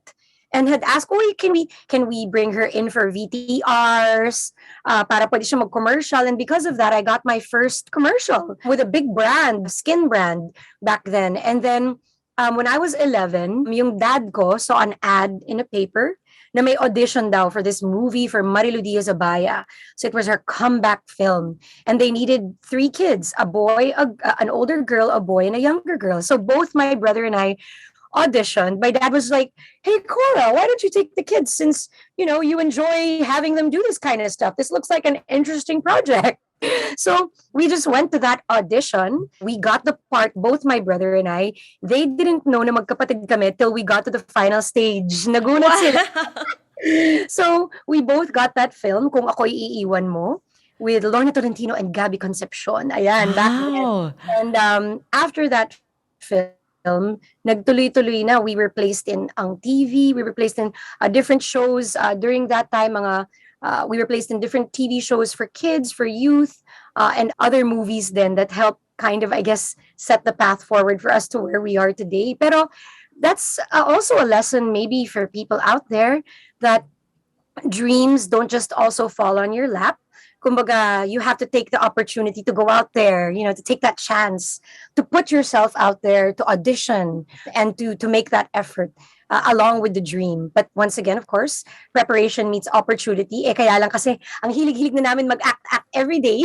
and had asked, "Oh, can we bring her in for VTRs para pwede siya mag-commercial?" And because of that, I got my first commercial with a big brand, skin brand back then. And then when I was 11, yung dad ko saw an ad in a paper na may audition daw for this movie for Marilu Diaz-Abaya. So it was her comeback film. And they needed 3 kids, a boy, an older girl, a boy, and a younger girl. So both my brother and I auditioned. My dad was like, "Hey, Cora, why don't you take the kids since, you enjoy having them do this kind of stuff? This looks like an interesting project." So we just went to that audition. We got the part, both my brother and I. They didn't know na magkapatid kami till we got to the final stage. Nagunat sila. So we both got that film, Kung Ako'y Iiwan Mo, with Lorna Tolentino and Gabby Concepcion. Ayan, back then. Wow. And after that film, nagtuloy-tuloy na. We were placed in Ang TV. We were placed in different shows. During that time, we were placed in different TV shows for kids, for youth, and other movies then that helped kind of, I guess, set the path forward for us to where we are today. Pero that's also a lesson maybe for people out there that dreams don't just also fall on your lap. Kumbaga, you have to take the opportunity to go out there, to take that chance, to put yourself out there, to audition, and to make that effort along with the dream. But once again, of course, preparation meets opportunity. Kaya lang kasi, ang hilig-hilig na namin mag-act every day.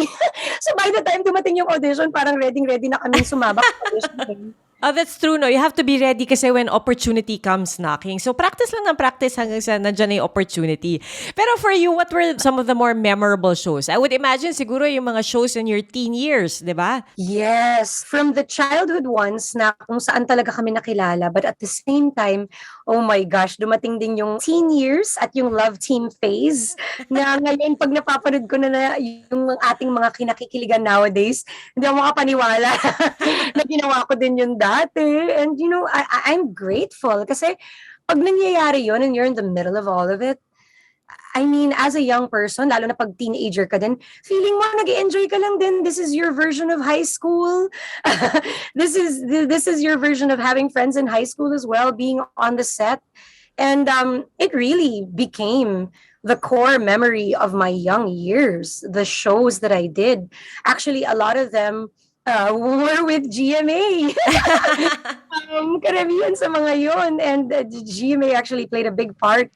So by the time dumating yung audition, parang ready na kami sumabak sa audition. Oh, that's true, no? You have to be ready kasi when opportunity comes knocking. So, practice lang ng practice hanggang sa nandiyan na yung opportunity. Pero for you, what were some of the more memorable shows? I would imagine siguro yung mga shows in your teen years, di ba? Yes, from the childhood ones na kung saan talaga kami nakilala. But at the same time, oh my gosh, dumating din yung teen years at yung love team phase na ngayon pag napapanood ko na yung ating mga kinakikiligan nowadays, hindi ako makapaniwala na ginawa ko din yun dati. And I'm grateful kasi pag nangyayari yun and you're in the middle of all of it, I mean, as a young person, lalo na pag teenager ka din, feeling mo nag-enjoy ka lang din. This is your version of high school. This is your version of having friends in high school as well, being on the set. And it really became the core memory of my young years, the shows that I did. Actually, a lot of them were with GMA. Karamihan sa mga yun. And GMA actually played a big part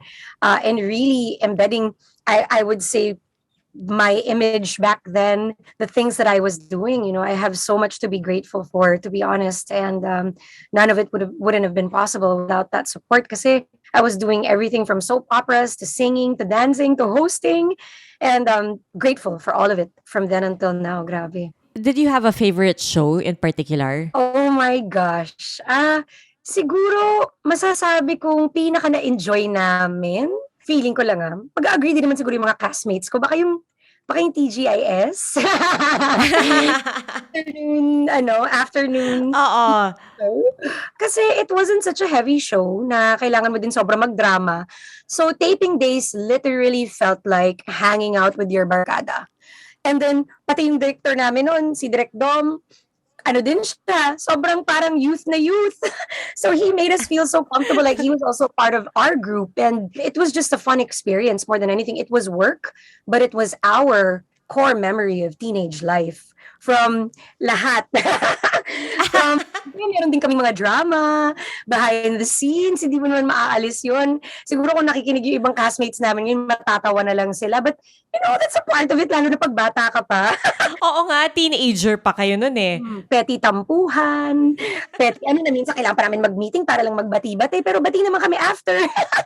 in really embedding, I would say, my image back then, the things that I was doing. I have so much to be grateful for, to be honest. And none of it wouldn't have been possible without that support kasi I was doing everything from soap operas to singing to dancing to hosting. And grateful for all of it from then until now. Grabe. Did you have a favorite show in particular? Oh my gosh. Siguro masasabi kong pinaka na-enjoy namin, feeling ko lang mag-agree din naman siguro yung mga castmates ko. Baka yung TGIS. Afternoon. Oo. Kasi it wasn't such a heavy show na kailangan mo din sobrang magdrama. So taping days literally felt like hanging out with your barkada. And then, pati yung director namin noon, si Direk Dom, din siya, sobrang parang youth na youth. So he made us feel so comfortable, like he was also part of our group. And it was just a fun experience more than anything. It was work, but it was our core memory of teenage life. From lahat. Meron din kami mga drama, behind the scenes, hindi mo naman maaalis yun. Siguro kung nakikinig yung ibang castmates namin, yun matatawa na lang sila. But, that's a part of it, lalo na pag bata ka pa. Oo nga, teenager pa kayo nun eh. Petty tampuhan, minsan kailangan pa namin mag-meeting para lang magbati-bati, pero bati naman kami after.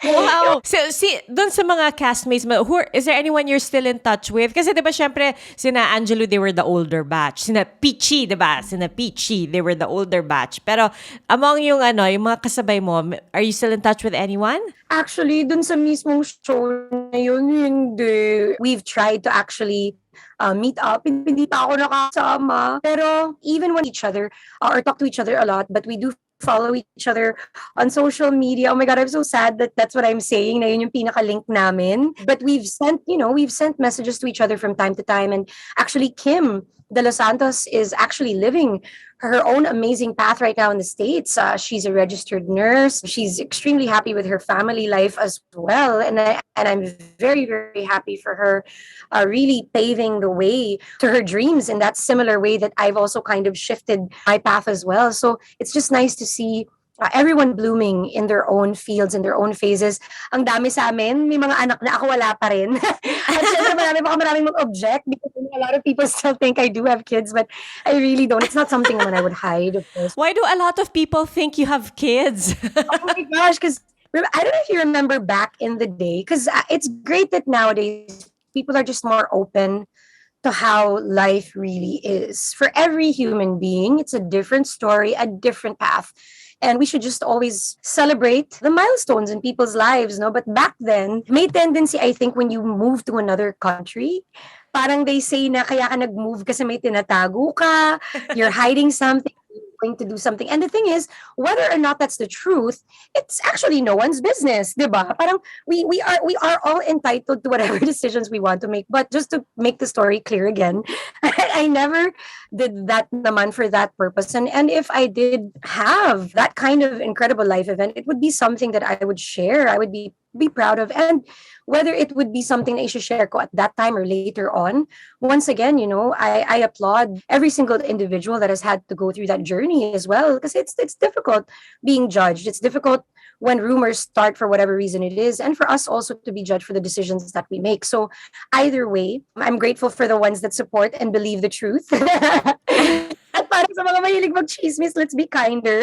Wow! So, dun sa mga castmates mo, is there anyone you're still in touch with? Kasi diba syempre, sina Angelo, they were the older batch. Sina Peachy, diba? Sina Peachy, they were the older batch. Pero among yung mga kasabay mo, are you still in touch with anyone? Actually, dun sa mismong show na yun, hindi. We've tried to actually meet up. Hindi pa ako nakasama. Pero even when each other, or talk to each other a lot, but we do follow each other on social media. Oh my God, I'm so sad that that's what I'm saying, na yun yung pinaka-link namin. But we've sent messages to each other from time to time. And actually, Kim De Los Santos is actually living her own amazing path right now in the States. She's a registered nurse. She's extremely happy with her family life as well. And I'm very, very happy for her, really paving the way to her dreams in that similar way that I've also kind of shifted my path as well. So it's just nice to see everyone blooming in their own fields, in their own phases. Ang dami sa amin, may mga anak na ako wala pa rin. At syempre maraming mag-object because a lot of people still think I do have kids, but I really don't. It's not something that I would hide, of course. Why do a lot of people think you have kids? Oh my gosh, because I don't know if you remember back in the day, because it's great that nowadays people are just more open to how life really is. For every human being, it's a different story, a different path. And we should just always celebrate the milestones in people's lives, no? But back then, may tendency, I think, when you move to another country, parang they say na kaya ka nag-move kasi may tinatago ka, you're hiding something, you're going to do something. And the thing is, whether or not that's the truth, it's actually no one's business, di ba? Parang we are all entitled to whatever decisions we want to make. But just to make the story clear again, I never did that naman for that purpose. And if I did have that kind of incredible life event, it would be something that I would share. I would be proud of. And whether it would be something that I should share ko at that time or later on, once again, I applaud every single individual that has had to go through that journey as well. Because it's difficult being judged. It's difficult when rumors start for whatever reason it is, and for us also to be judged for the decisions that we make. So either way, I'm grateful for the ones that support and believe the truth. At parang sa mga mahilig mag-chismis, let's be kinder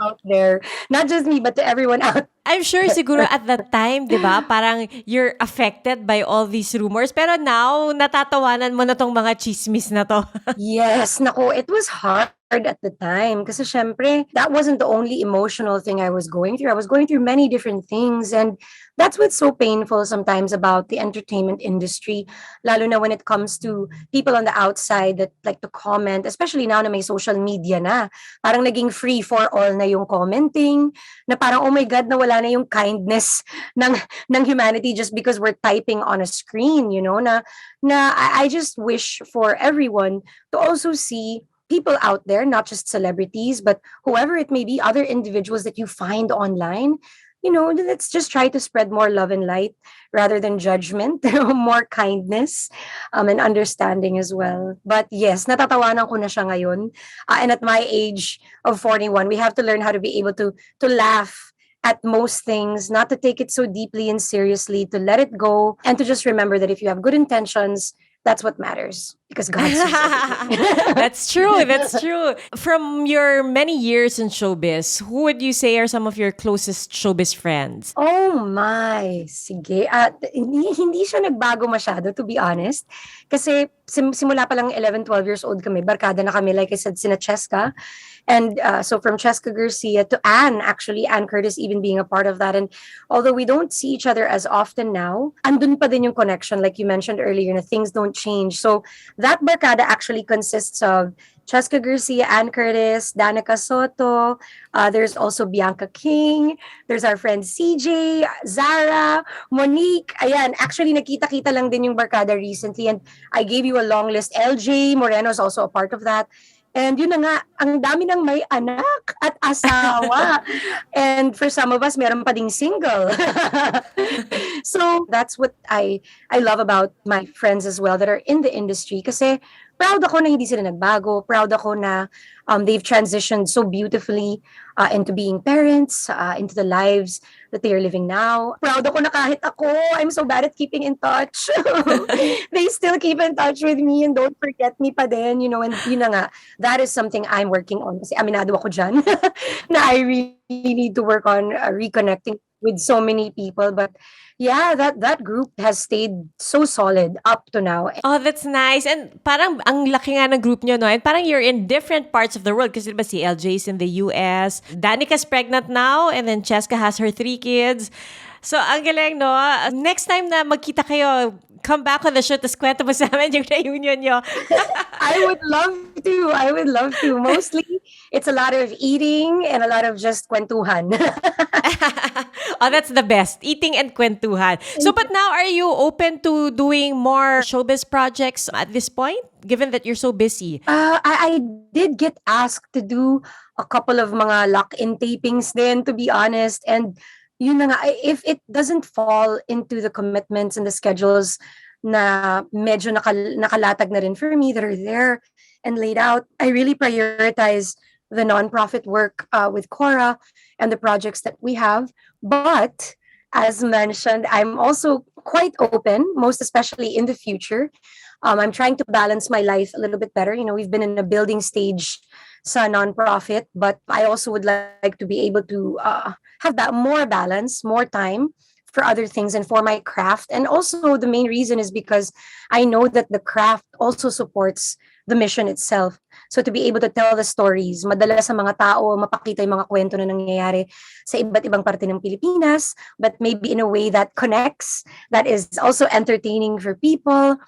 out there. Not just me, but to everyone out. I'm sure siguro at that time, di ba, parang you're affected by all these rumors. Pero now, natatawanan mo na tong mga chismis na to. Yes, nako, it was hard at the time. Kasi syempre, that wasn't the only emotional thing I was going through. I was going through many different things. And that's what's so painful sometimes about the entertainment industry. Lalo na when it comes to people on the outside that like to comment, especially now na may social media na. Parang naging free for all na yung commenting. Na parang, oh my God, nawala na yung kindness ng humanity just because we're typing on a screen, na I just wish for everyone to also see people out there, not just celebrities, but whoever it may be, other individuals that you find online, let's just try to spread more love and light rather than judgment, more kindness and understanding as well. But yes, natatawanan ko na siya ngayon. And at my age of 41, we have to learn how to be able to laugh at most things, not to take it so deeply and seriously, to let it go, and to just remember that if you have good intentions, that's what matters, because God sees everything. That's true. That's true. From your many years in showbiz, who would you say are some of your closest showbiz friends? Oh my, sige. Hindi siya nagbago masyado, to be honest. Kasi simula pa lang 11, 12 years old kami, barkada na kami, like I said, sina Cheska. And so from Cheska Garcia to Anne Curtis even being a part of that. And although we don't see each other as often now, andun pa din yung connection, like you mentioned earlier, na things don't change. So that barkada actually consists of Cheska Garcia, Anne Curtis, Danica Soto. There's also Bianca King. There's our friend CJ, Zara, Monique. Ayan, actually nakita-kita lang din yung barkada recently. And I gave you a long list. LJ Moreno is also a part of that. And yun na nga, ang dami ng may anak at asawa. And for some of us, meron pa ding single. So that's what I love about my friends as well that are in the industry. Kasi proud ako na hindi sila nagbago. Proud ako na they've transitioned so beautifully into being parents, into the lives that they are living now. Proud ako na kahit ako, I'm so bad at keeping in touch. They still keep in touch with me and don't forget me pa din, and yun na nga, that is something I'm working on. Kasi aminado ako dyan na I really need to work on reconnecting with so many people. But yeah, that group has stayed so solid up to now. Oh, that's nice. And parang ang laki nga ng group nyo, no? And parang you're in different parts of the world. Kasi diba si LJ's in the US, Danica's pregnant now, and then Cheska has her 3 kids. So, ang galing, no? Next time na magkita kayo, come back on the show, tapos kwento mo sa amin yung reunion nyo. I would love to. Mostly, it's a lot of eating and a lot of just kwentuhan. Oh, that's the best. Eating and kwentuhan. So, but now are you open to doing more showbiz projects at this point, given that you're so busy? I did get asked to do a couple of mga lock-in tapings din, to be honest. And yun na nga, if it doesn't fall into the commitments and the schedules na medyo nakalatag na rin for me that are there and laid out, I really prioritize the nonprofit work with CORA and the projects that we have. But as mentioned, I'm also quite open, most especially in the future. I'm trying to balance my life a little bit better. You know, we've been in a building stage sa nonprofit, but I also would like to be able to have that more balance, more time for other things and for my craft. And also the main reason is because I know that the craft also supports the mission itself. So to be able to tell the stories, madala sa mga tao, mapakita yung mga kwento na nangyayari sa iba't ibang parte ng Pilipinas, but maybe in a way that connects, that is also entertaining for people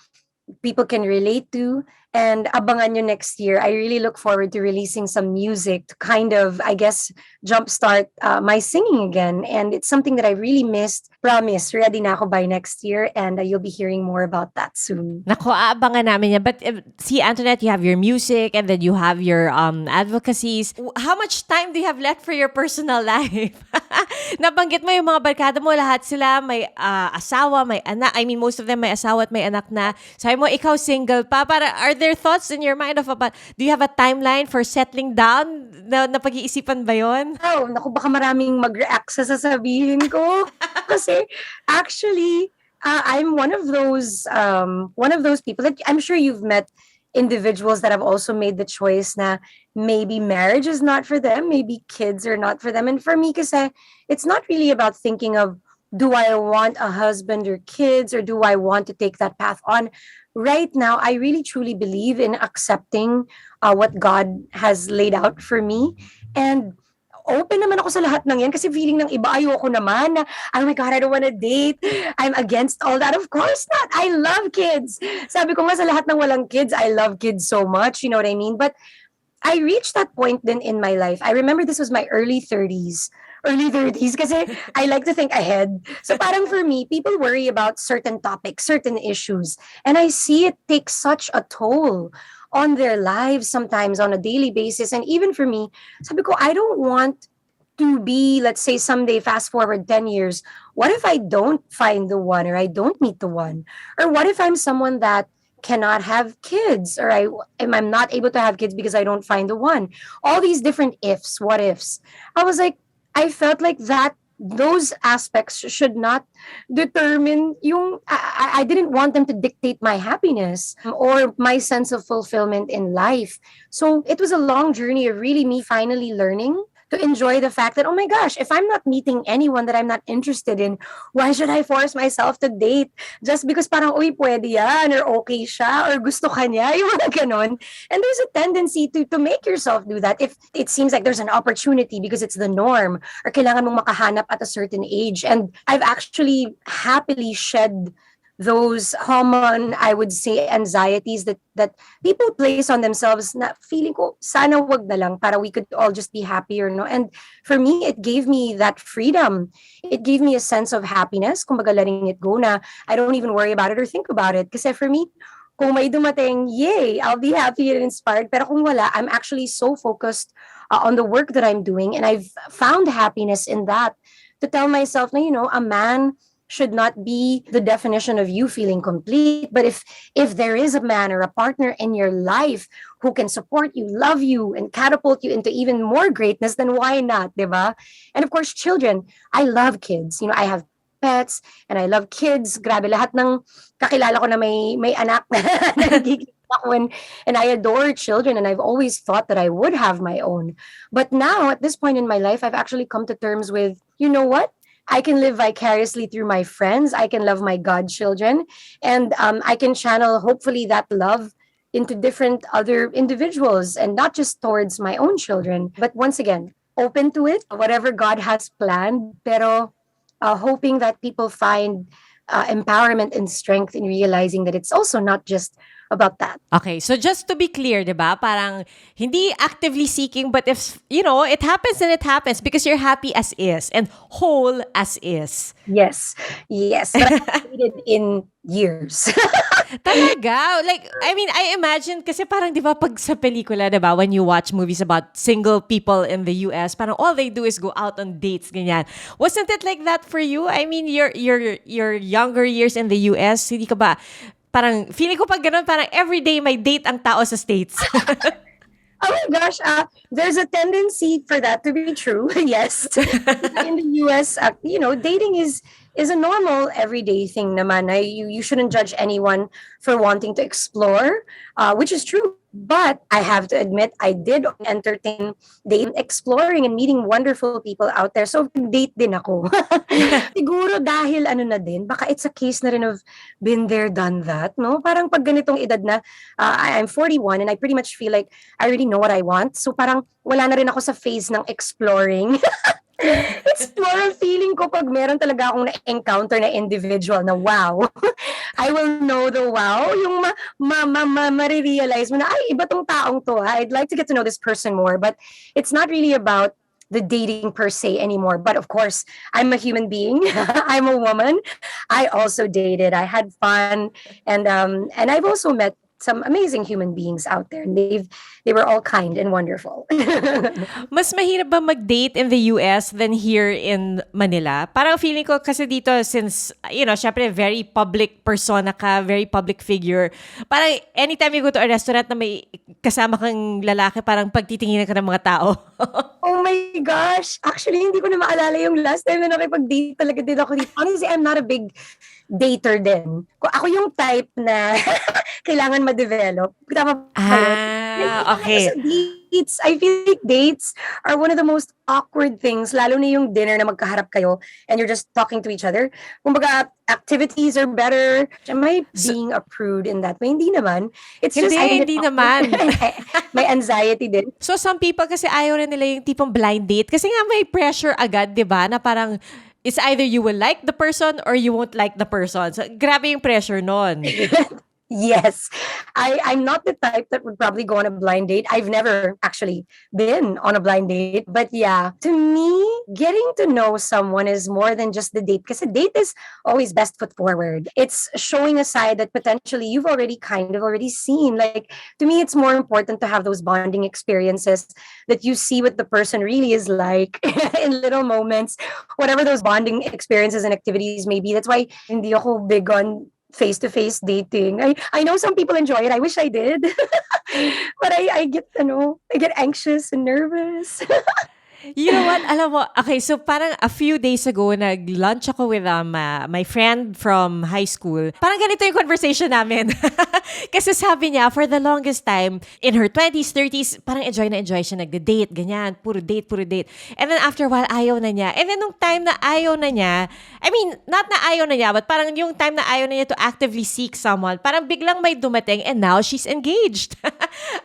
can relate to. And abangan nyo next year. I really look forward to releasing some music to kind of, I guess, jumpstart my singing again. And it's something that I really missed. Promise, ready na ako by next year. And you'll be hearing more about that soon. Naku, aabangan namin yan. But see, Antoinette, you have your music and then you have your advocacies. How much time do you have left for your personal life? Nabanggit mo yung mga barkada mo, lahat sila may asawa, may anak. I mean, most of them may asawa at may anak na. Sabi mo, ikaw single pa. Are there thoughts in your mind of about, do you have a timeline for settling down? Napag-iisipan ba yun? Oh, naku, baka maraming mag-react sa sasabihin ko. Kasi actually, I'm one of those people that I'm sure you've met individuals that have also made the choice na maybe marriage is not for them, maybe kids are not for them. And for me, kasi it's not really about thinking of, do I want a husband or kids, or do I want to take that path on? Right now, I really truly believe in accepting what God has laid out for me. And open naman ako sa lahat ng yan kasi feeling ng iba, ayoko naman na, oh my God, I don't want to date. I'm against all that. Of course not. I love kids. Sabi ko nga sa lahat ng walang kids, I love kids so much. You know what I mean? But I reached that point then in my life. I remember this was my early 30s kasi I like to think ahead. So parang for me, people worry about certain topics, certain issues. And I see it take such a toll on their lives sometimes on a daily basis. And even for me, sabi ko, I don't want to be, let's say someday, fast forward 10 years, what if I don't find the one or I don't meet the one? Or what if I'm someone that cannot have kids or I'm not able to have kids because I don't find the one? All these different ifs, what ifs. I was like, I felt like that those aspects should not determine yung I didn't want them to dictate my happiness or my sense of fulfillment in life. So it was a long journey of really me finally learning to enjoy the fact that, oh my gosh, if I'm not meeting anyone that I'm not interested in, why should I force myself to date? Just because parang, uy, pwede yan, or okay siya, or gusto ka niya, yung mga ganon. And there's a tendency to make yourself do that if it seems like there's an opportunity because it's the norm, or kailangan mong makahanap at a certain age. And I've actually happily shed those common, I would say, anxieties that people place on themselves na feeling ko, sana wag na lang para we could all just be happier, no? And for me, it gave me that freedom. It gave me a sense of happiness, kumbaga letting it go na I don't even worry about it or think about it. Kasi for me, kung may dumating, yay, I'll be happy and inspired. Pero kung wala, I'm actually so focused on the work that I'm doing. And I've found happiness in that. To tell myself na, you know, a man should not be the definition of you feeling complete. But if there is a man or a partner in your life who can support you, love you, and catapult you into even more greatness, then why not, diba? And of course, children. I love kids. You know, I have pets and I love kids. Grabe, lahat ng kakilala ko na may anak na nagiging ako, and I adore children, and I've always thought that I would have my own. But now, at this point in my life, I've actually come to terms with, you know what? I can live vicariously through my friends. I can love my godchildren. And I can channel, hopefully, that love into different other individuals and not just towards my own children. But once again, open to it, whatever God has planned, pero hoping that people find empowerment and strength in realizing that it's also not just about that. Okay, so just to be clear, 'di ba? Parang hindi actively seeking, but if, it happens and it happens because you're happy as is and whole as is. Yes. Yes. But I haven't dated in years. Talaga? Like, I mean, I imagine kasi parang 'di ba pag sa pelikula, 'di ba, when you watch movies about single people in the US, parang all they do is go out on dates, ganyan. Wasn't it like that for you? I mean, your younger years in the US, hindi ka ba parang feeling ko pag ganun, parang everyday may date ang tao sa States. Oh my gosh, there's a tendency for that to be true. Yes. In the US, dating is a normal everyday thing naman. You shouldn't judge anyone for wanting to explore, which is true. But I have to admit, I did entertain dating, exploring and meeting wonderful people out there. So, date din ako. Siguro dahil baka it's a case na rin of been there, done that, no? Parang pag ganitong edad na, I'm 41 and I pretty much feel like I already know what I want. So, parang wala na rin ako sa phase ng exploring. It's more of feeling ko pag meron talaga akong na-encounter na individual na wow. I will know the wow. Yung marirealize mo na, ay, iba tong taong to. I'd like to get to know this person more. But it's not really about the dating per se anymore. But of course, I'm a human being. I'm a woman. I also dated. I had fun. And I've also met some amazing human beings out there. And they were all kind and wonderful. Mas mahirap ba mag-date in the US than here in Manila? Parang feeling ko kasi dito since, syempre very public persona ka, very public figure. Parang anytime you go to a restaurant na may kasama kang lalaki, parang pagtitinginan ka ng mga tao. Oh my gosh! Actually, hindi ko na maalala yung last time na nakipag-date talaga din ako dito. Honestly, I'm not a big dater din. Ako yung type na kailangan ma-develop. Tama ba yun? Okay. Sa dates, I feel like dates are one of the most awkward things, lalo na yung dinner na magkaharap kayo and you're just talking to each other. Kumbaga, activities are better. Am I being a prude in that way? Hindi naman. It's just, Hindi naman. May anxiety din. So some people kasi ayaw rin nila yung tipong blind date kasi nga may pressure agad, 'di ba? Na parang it's either you will like the person or you won't like the person. So grabe yung pressure nun. Yes. I'm not the type that would probably go on a blind date. I've never actually been on a blind date. But yeah, to me, getting to know someone is more than just the date. Because a date is always best foot forward. It's showing a side that potentially you've already seen. Like, to me, it's more important to have those bonding experiences that you see what the person really is like in little moments. Whatever those bonding experiences and activities may be. That's why hindi ako big on face-to-face dating. I know some people enjoy it. I wish I did. But I get anxious and nervous. You know what? Alam mo, okay, so parang a few days ago, nag-lunch ako with my friend from high school. Parang ganito yung conversation namin. Kasi sabi niya, for the longest time, in her 20s, 30s, parang enjoy siya, nagde-date, ganyan, puro date. And then after a while, ayaw na niya. And then nung time na ayaw na niya, I mean, not na ayaw na niya, but parang yung time na ayaw na niya to actively seek someone, parang biglang may dumating and now she's engaged.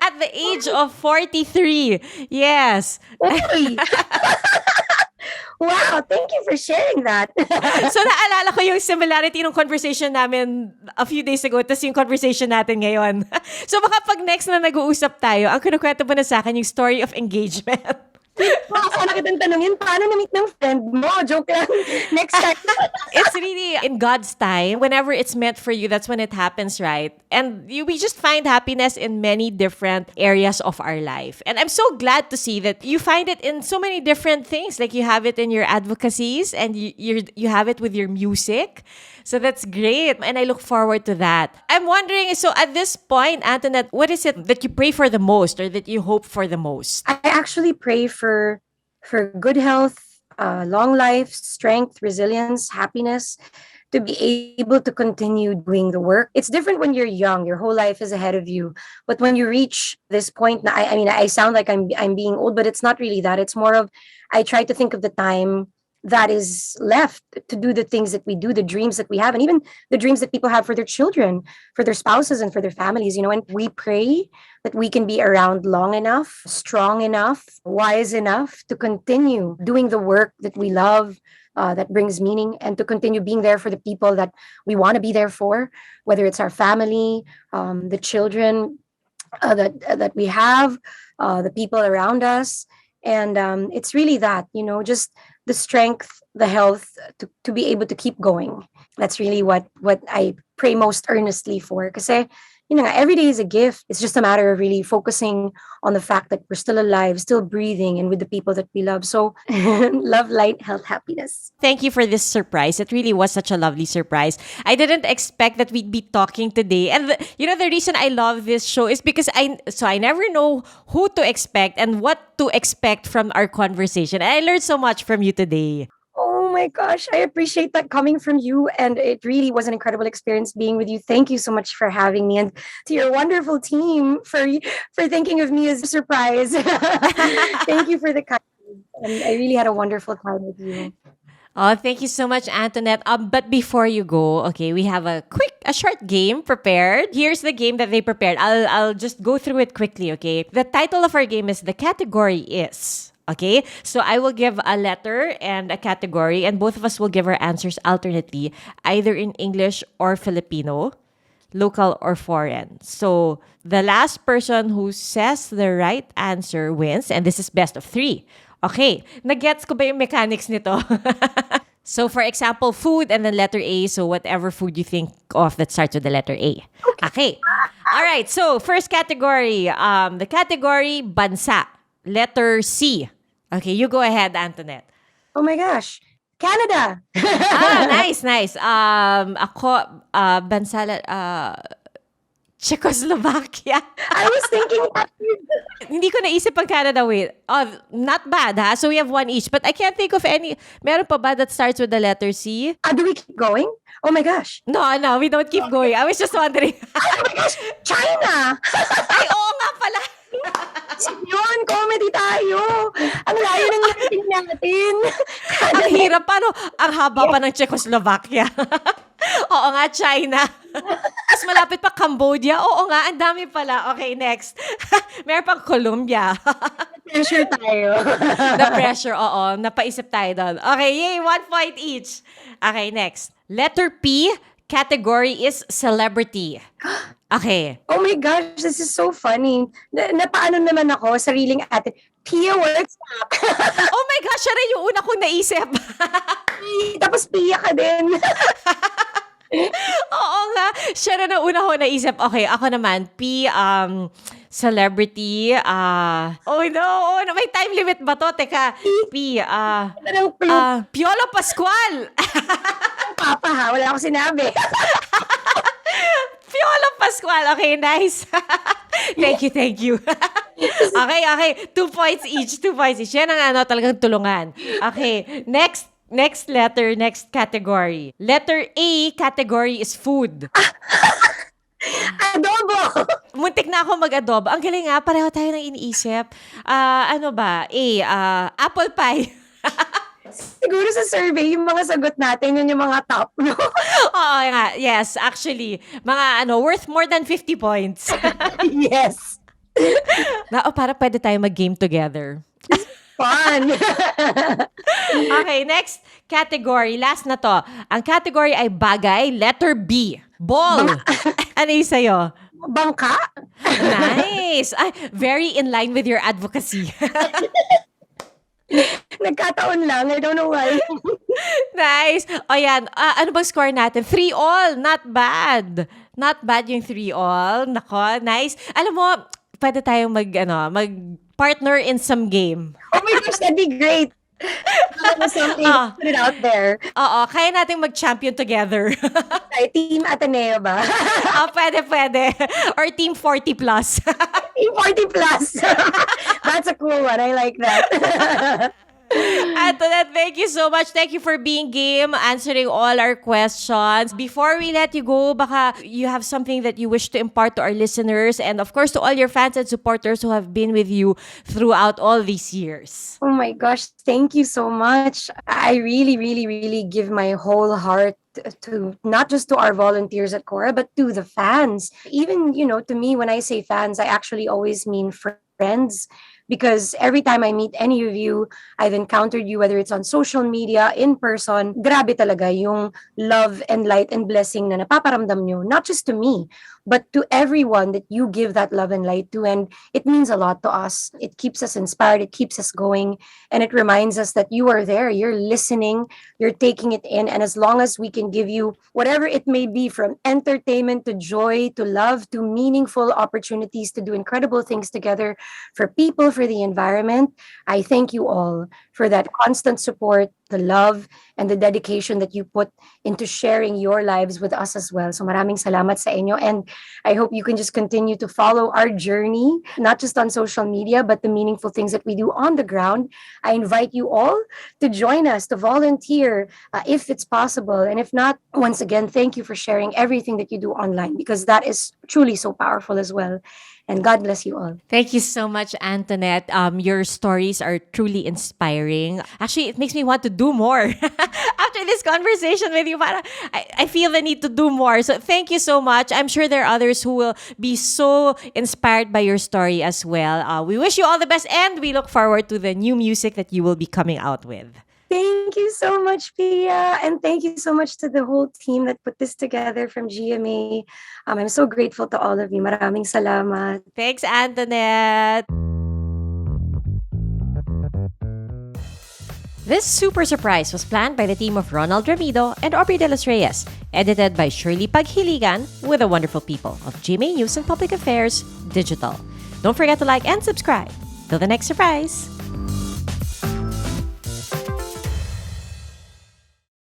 At the age of 43. Yes. Uy! Wow, thank you for sharing that. So naalala ko yung similarity ng conversation namin a few days ago tas yung conversation natin ngayon. So baka pag next na nag-uusap tayo, ang kinukwento mo na sa akin yung story of engagement. Ako na kitang tanungin, paano na-meet ng friend mo? Joke lang. Next time. It's really in God's time. Whenever it's meant for you, that's when it happens, right? And we just find happiness in many different areas of our life. And I'm so glad to see that you find it in so many different things. Like you have it in your advocacies and you have it with your music. So that's great. And I look forward to that. I'm wondering, so at this point, Antoinette, what is it that you pray for the most or that you hope for the most? I actually pray for good health, long life, strength, resilience, happiness, to be able to continue doing the work. It's different when you're young. Your whole life is ahead of you. But when you reach this point, I mean, I sound like I'm being old, but it's not really that. It's more of, I try to think of the time that is left to do the things that we do, the dreams that we have, and even the dreams that people have for their children, for their spouses, and for their families, and we pray that we can be around long enough, strong enough, wise enough to continue doing the work that we love, that brings meaning, and to continue being there for the people that we want to be there for, whether it's our family, the children that we have, the people around us. And it's really that, just the strength, the health to be able to keep going. That's really what I pray most earnestly for. Kasi, every day is a gift. It's just a matter of really focusing on the fact that we're still alive, still breathing, and with the people that we love. So, love, light, health, happiness. Thank you for this surprise. It really was such a lovely surprise. I didn't expect that we'd be talking today. And the reason I love this show is because I never know who to expect and what to expect from our conversation. And I learned so much from you today. Oh my gosh, I appreciate that coming from you. And it really was an incredible experience being with you. Thank you so much for having me, and to your wonderful team for thinking of me as a surprise. Thank you for the kindness. And I really had a wonderful time with you. Oh, thank you so much, Antoinette. But before you go, okay, we have a short game prepared. Here's the game that they prepared. I'll just go through it quickly, okay? The title of our game is The Category Is. Okay, so I will give a letter and a category, and both of us will give our answers alternately, either in English or Filipino, local or foreign. So the last person who says the right answer wins, and this is best of 3. Okay, nagets ko ba yung mechanics nito? So for example, food and then letter A, so whatever food you think of that starts with the letter A. Okay. All right, so first category, the category bansa. Letter C. Okay, you go ahead, Antoinette. Oh my gosh. Canada. Nice. Ako, bansa, Czechoslovakia. I was thinking that. Hindi ko naisip ang Canada. Wait. Oh, not bad, ha? So we have one each. But I can't think of any. Meron pa ba that starts with the letter C? Do we keep going? Oh my gosh. No, we don't keep going. I was just wondering. Oh my gosh. China. Ay, oo nga pala. Yun, comedy tayo. Ang layo ng natin natin. Ang hirap pa, no? Ang haba pa ng Czechoslovakia. Oo nga, China. Mas malapit pa Cambodia. Oo nga, ang dami pala. Okay, next. Meron pang Colombia. Pressure tayo. The pressure, oo. Napaisip tayo doon. Okay, yay, 1 point each. Okay, next. Letter P, category is celebrity. Okay. Oh my gosh, this is so funny. Napaano naman ako, sariling ate. Pia works up. Oh my gosh, siya rin yung una kong naisip. Tapos Pia ka din. Oo nga, siya rin ang una kong naisip. Okay, ako naman, P, celebrity, oh no, may time limit ba to? Teka, P, Piolo Pascual. Papa ha, wala akong sinabi. Piolo Pascual. Okay, nice. Thank you. Okay. 2 points each. Yan ang talagang tulungan. Okay, next letter, next category. Letter A, category is food. Adobo. Muntik na ako mag-adobo. Ang galing nga, pareho tayo nang iniisip. Ano ba? A, apple pie. Siguro sa survey, yung mga sagot natin, yun yung mga top, no? Oo nga, yes. Actually, mga worth more than 50 points. Yes. Para pwede tayo mag-game together. Fun. Okay, next category. Last na to. Ang category ay bagay. Letter B. Ball. Ano yung sa'yo? Bangka? Nice. Ay, very in line with your advocacy. Nagkataon lang. I don't know why. Nice. O yan. Ano bang score natin? 3-all. Not bad. Not bad yung 3-all. Nako, nice. Alam mo, pwede tayong mag-partner in some game. Oh my gosh, that'd be great. Something, put it out there. Oo, kaya nating mag-champion together. Ay, Team Ateneo ba? Pwede. Or Team 40 plus. Team 40 plus. That's a cool one. I like that. Antoinette, thank you so much. Thank you for being game, answering all our questions. Before we let you go, baka you have something that you wish to impart to our listeners and of course to all your fans and supporters who have been with you throughout all these years. Oh my gosh, thank you so much. I really, really, really give my whole heart to not just to our volunteers at CORA, but to the fans. Even, to me, when I say fans, I actually always mean friends. because every time I meet any of you, I've encountered you, whether it's on social media, in person, grabe talaga yung love and light and blessing na napaparamdam nyo, not just to me, but to everyone that you give that love and light to. And it means a lot to us. It keeps us inspired, it keeps us going, and it reminds us that you are there, you're listening, you're taking it in. And as long as we can give you whatever it may be, from entertainment to joy to love to meaningful opportunities to do incredible things together for people, for the environment, I thank you all for that constant support, the love, and the dedication that you put into sharing your lives with us as well. So maraming salamat sa inyo, and I hope you can just continue to follow our journey, not just on social media, but the meaningful things that we do on the ground. I invite you all to join us, to volunteer if it's possible. And if not, once again, thank you for sharing everything that you do online, because that is truly so powerful as well. And God bless you all. Thank you so much, Antoinette. Your stories are truly inspiring. Actually, it makes me want to do more. After this conversation with you, I feel the need to do more. So thank you so much. I'm sure there are others who will be so inspired by your story as well. We wish you all the best, and we look forward to the new music that you will be coming out with. Thank you so much, Pia. And thank you so much to the whole team that put this together from GMA. I'm so grateful to all of you. Maraming salamat. Thanks, Antoinette. This super surprise was planned by the team of Ronald Ramido and Aubrey De Los Reyes, edited by Shirley Paghiligan with the wonderful people of GMA News and Public Affairs Digital. Don't forget to like and subscribe. Till the next surprise!